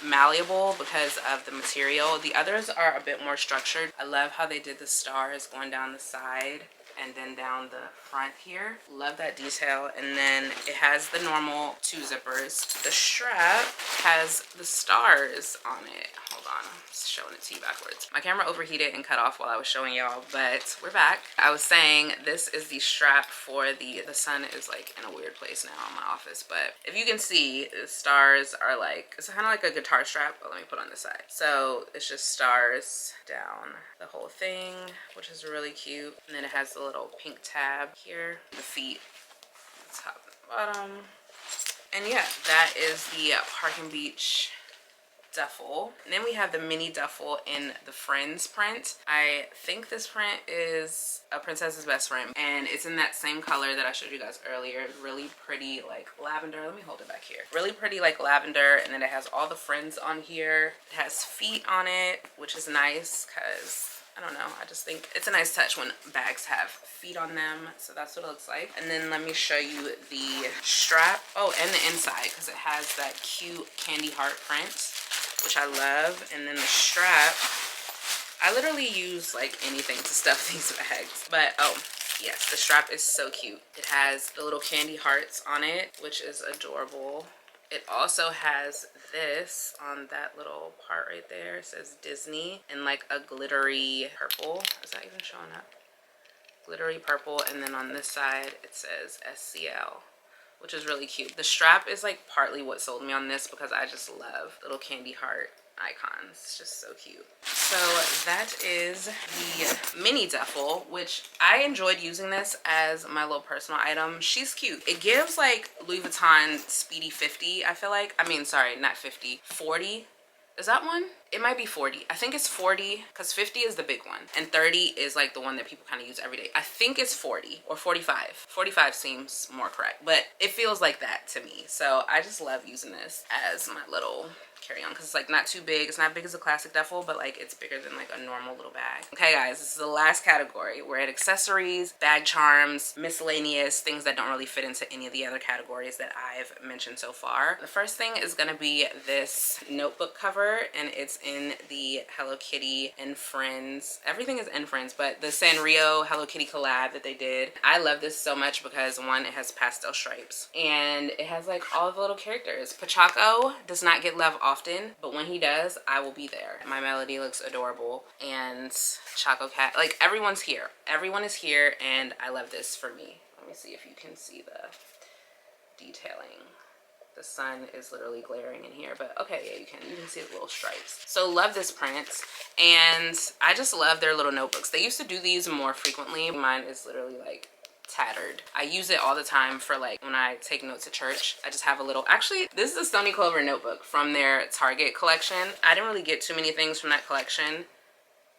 malleable because of the material. The others are a bit more structured. I love how they did the stars going down the side and then down the front here. Love that detail. And then it has the normal 2 zippers. The strap has the stars on it. Hold on, I'm showing it to you backwards. My camera overheated and cut off while I was showing y'all, but we're back. I was saying this is the strap for the sun is like in a weird place now in my office, but if you can see, the stars are like, it's kind of like a guitar strap, but let me put on this side. So it's just stars down the whole thing, which is really cute. And then it has the little pink tab here, the feet, the top and bottom. And yeah, that is the Park and Beach duffel. And then we have the mini duffel in the Friends print. I think this print is A Princess's Best Friend, and it's in that same color that I showed you guys earlier. Really pretty like lavender. Let me hold it back here. Really pretty like lavender, and then it has all the Friends on here. It has feet on it, which is nice because I don't know, I just think it's a nice touch when bags have feet on them. So that's what it looks like. And then let me show you the strap. Oh, and the inside, because it has that cute candy heart print, which I love. And then the strap, I literally use like anything to stuff these bags. But oh yes, the strap is so cute. It has the little candy hearts on it, which is adorable. It also has this on that little part right there. It says Disney in like a glittery purple. Is that even showing up? Glittery purple. And then on this side it says SCL, which is really cute. The strap is like partly what sold me on this because I just love little candy heart icons. It's just so cute. So that is the mini duffel, which I enjoyed using this as my little personal item. She's cute. It gives like Louis Vuitton Speedy 50, I feel like. I mean, sorry, not 50, 40. Is that one? It might be 40. I think it's 40 because 50 is the big one and 30 is like the one that people kind of use every day. I think it's 40 or 45. 45 seems more correct, but it feels like that to me. So I just love using this as my little carry-on because it's like not too big. It's not big as a classic duffel, but like it's bigger than like a normal little bag. Okay guys, this is the last category. We're at accessories, bag charms, miscellaneous, things that don't really fit into any of the other categories that I've mentioned so far. The first thing is gonna be this notebook cover, and it's in the Hello Kitty and Friends. Everything is in Friends, but the Sanrio Hello Kitty collab that they did. I love this so much because one, it has pastel stripes and it has like all the little characters. Pachaco does not get love often, but when he does, I will be there. My Melody looks adorable, and Choco Cat, like everyone's here. Everyone is here, and I love this for me. Let me see if you can see the detailing. The sun is literally glaring in here, but okay, yeah, you can see the little stripes. So love this print, and I just love their little notebooks. They used to do these more frequently. Mine is literally like tattered. I use it all the time for like when I take notes at church. I just have a little, actually this is a Stony Clover notebook from their Target collection. I didn't really get too many things from that collection.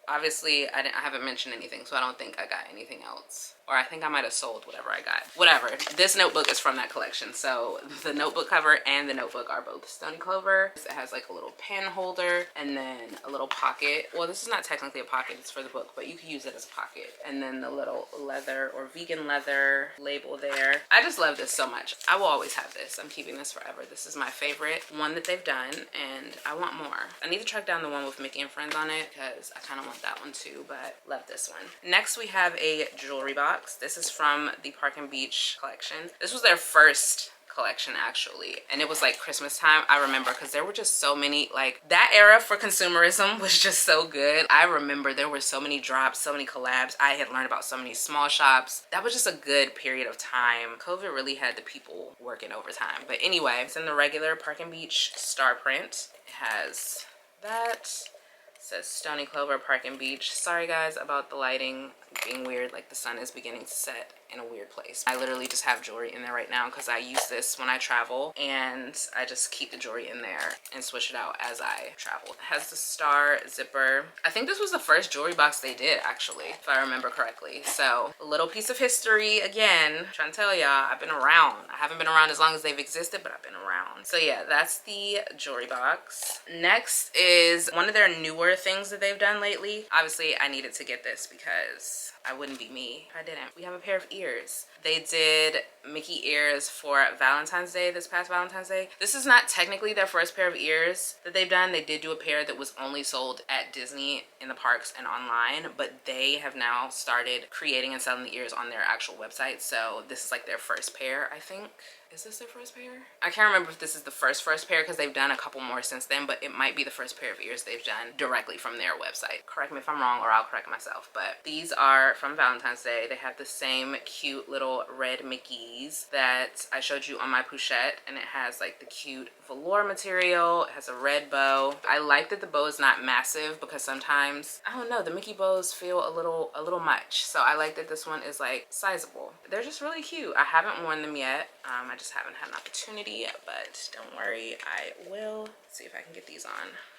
Obviously I haven't mentioned anything, so I don't think I got anything else. Or I think I might have sold whatever I got. Whatever. This notebook is from that collection. So the notebook cover and the notebook are both Stony Clover. It has like a little pen holder and then a little pocket. Well, this is not technically a pocket, it's for the book, but you could use it as a pocket. And then the little leather or vegan leather label there. I just love this so much. I will always have this. I'm keeping this forever. This is my favorite one that they've done, and I want more. I need to track down the one with Mickey and Friends on it because I kind of want that one too, but love this one. Next we have a jewelry box. This is from the Park and Beach collection. This was their first collection actually, and it was like Christmas time. I remember because there were just so many, like that era for consumerism was just so good. I remember there were so many drops, so many collabs. I had learned about so many small shops. That was just a good period of time. COVID really had the people working overtime. But anyway, it's in the regular Park and Beach star print. It has that. It says Stony Clover Park and Beach. Sorry guys about the lighting. being weird. Like the sun is beginning to set in a weird place. I literally just have jewelry in there right now because I use this when I travel, and I just keep the jewelry in there and switch it out as I travel. It has the star zipper. I think this was the first jewelry box they did, actually, if I remember correctly. So a little piece of history again. I'm trying to tell y'all, I've been around. I haven't been around as long as they've existed, but I've been around. So yeah, that's the jewelry box. Next is one of their newer things that they've done lately. Obviously, I needed to get this because I wouldn't be me if I didn't. We have a pair of ears. They did Mickey ears for Valentine's Day, this past Valentine's Day. This is not technically their first pair of ears that they've done. They did do a pair that was only sold at Disney in the parks and online, but they have now started creating and selling the ears on their actual website. So this is like their first pair, I think. Is this their first pair? I can't remember if this is the first pair because they've done a couple more since then, but it might be the first pair of ears they've done directly from their website. Correct me if I'm wrong or I'll correct myself, but these are from Valentine's Day. They have the same cute little red Mickeys that I showed you on my pouchette, and it has like the cute velour material. It has a red bow. I like that the bow is not massive because sometimes, I don't know, the Mickey bows feel a little much. So I like that this one is like sizable. They're just really cute. I haven't worn them yet. I just haven't had an opportunity, but don't worry, I will. Let's see if I can get these on.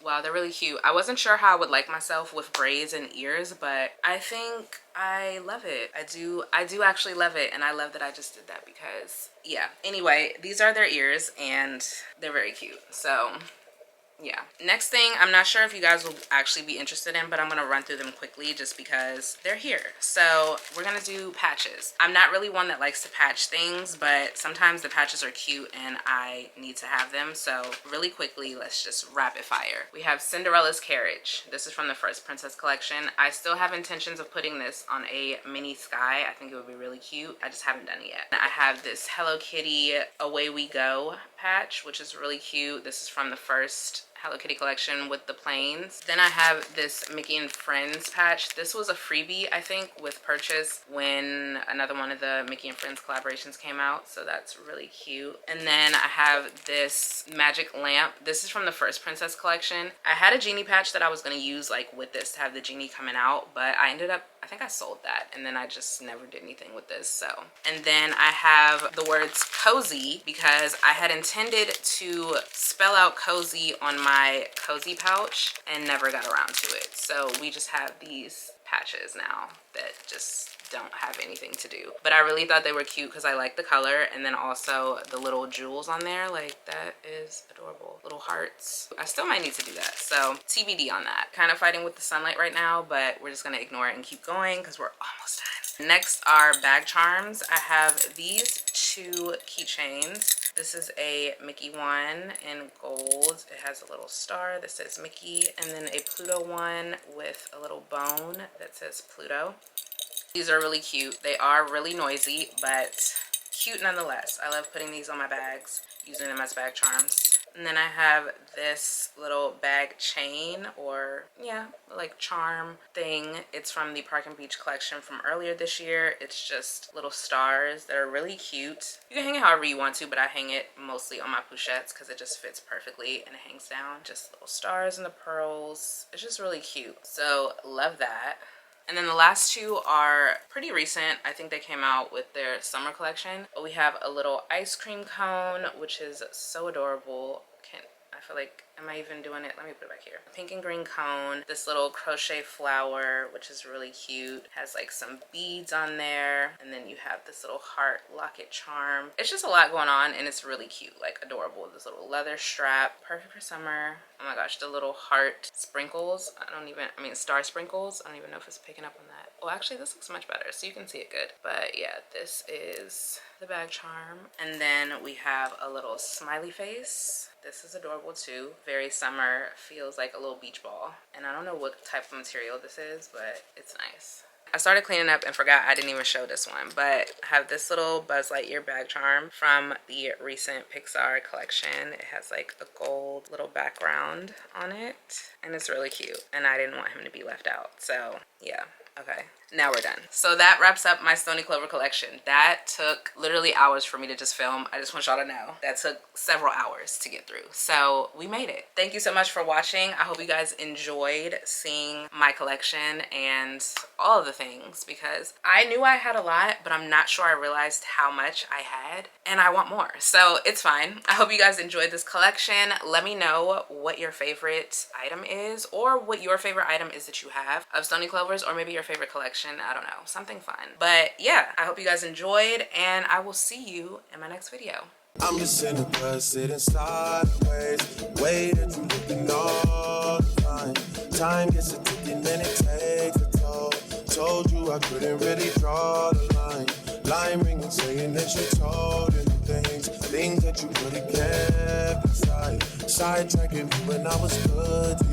Wow, they're really cute. I wasn't sure how I would like myself with braids and ears, but I think I love it. I do actually love it, and I love that I just did that because, yeah. Anyway, these are their ears, and they're very cute. So yeah, next thing, I'm not sure if you guys will actually be interested in, but I'm gonna run through them quickly just because they're here. So we're gonna do patches. I'm not really one that likes to patch things, but sometimes the patches are cute and I need to have them. So really quickly, let's just rapid fire. We have Cinderella's Carriage. This is from the first Princess collection. I still have intentions of putting this on a mini sky. I think it would be really cute. I just haven't done it yet. I have this Hello Kitty Away We Go patch, which is really cute. This is from the first Hello Kitty collection with the planes. Then I have this Mickey and Friends patch. This was a freebie, I think, with purchase when another one of the Mickey and Friends collaborations came out. So that's really cute. And then I have this magic lamp. This is from the first Princess collection. I had a genie patch that I was going to use like with this to have the genie coming out, but I ended up, I think I sold that, and then I just never did anything with this. So, and then I have the words cozy because I had intended to spell out cozy on my cozy pouch and never got around to it. So we just have these patches now that just don't have anything to do, but I really thought they were cute because I like the color, and then also the little jewels on there, like that is adorable. Little hearts. I still might need to do that, so TBD on that. Kind of fighting with the sunlight right now, but we're just gonna ignore it and keep going because we're almost done. Next are bag charms. I have these two keychains. This is a Mickey one in gold. It has a little star that says Mickey, and then a Pluto one with a little bone that says Pluto. These are really cute. They are really noisy, but cute nonetheless. I love putting these on my bags, using them as bag charms. And then I have this little bag chain, or yeah, like charm thing. It's from the Park and Beach collection from earlier this year. It's just little stars that are really cute. You can hang it however you want to, but I hang it mostly on my pouchettes because it just fits perfectly and it hangs down. Just little stars and the pearls. It's just really cute. So love that. And then the last two are pretty recent. I think they came out with their summer collection. We have a little ice cream cone, which is so adorable. I feel like, am I even doing it? Let me put it back here. Pink and green cone. This little crochet flower, which is really cute. Has like some beads on there. And then you have this little heart locket charm. It's just a lot going on and it's really cute, like adorable. This little leather strap, perfect for summer. Oh my gosh, the little heart sprinkles. Star sprinkles. I don't even know if it's picking up on that. Well, actually this looks much better, so you can see it good. But yeah, this is the bag charm. And then we have a little smiley face. This is adorable too. Very summer, feels like a little beach ball. And I don't know what type of material this is, but it's nice. I started cleaning up and forgot I didn't even show this one, but I have this little Buzz Lightyear bag charm from the recent Pixar collection. It has like a gold little background on it, and it's really cute, and I didn't want him to be left out. So yeah, Okay, now we're done. So that wraps up my Stony Clover collection. That took literally hours for me to just film. I just want y'all to know that took several hours to get through. So we made it. Thank you so much for watching. I hope you guys enjoyed seeing my collection and all of the things, because I knew I had a lot, but I'm not sure I realized how much I had, and I want more. So it's fine. I hope you guys enjoyed this collection. Let me know what your favorite item is, or what your favorite item is that you have of Stony Clovers, or maybe your favorite collection. I don't know, something fun. But yeah, I hope you guys enjoyed, and I will see you in my next video. I'm just in the bus sitting sideways, waiting to looking all the time. Time gets a ticking and it takes a toll. Told you I couldn't really draw the line. Line ringing saying that you told him things that you really kept inside. Sidetracking me when I was good to you.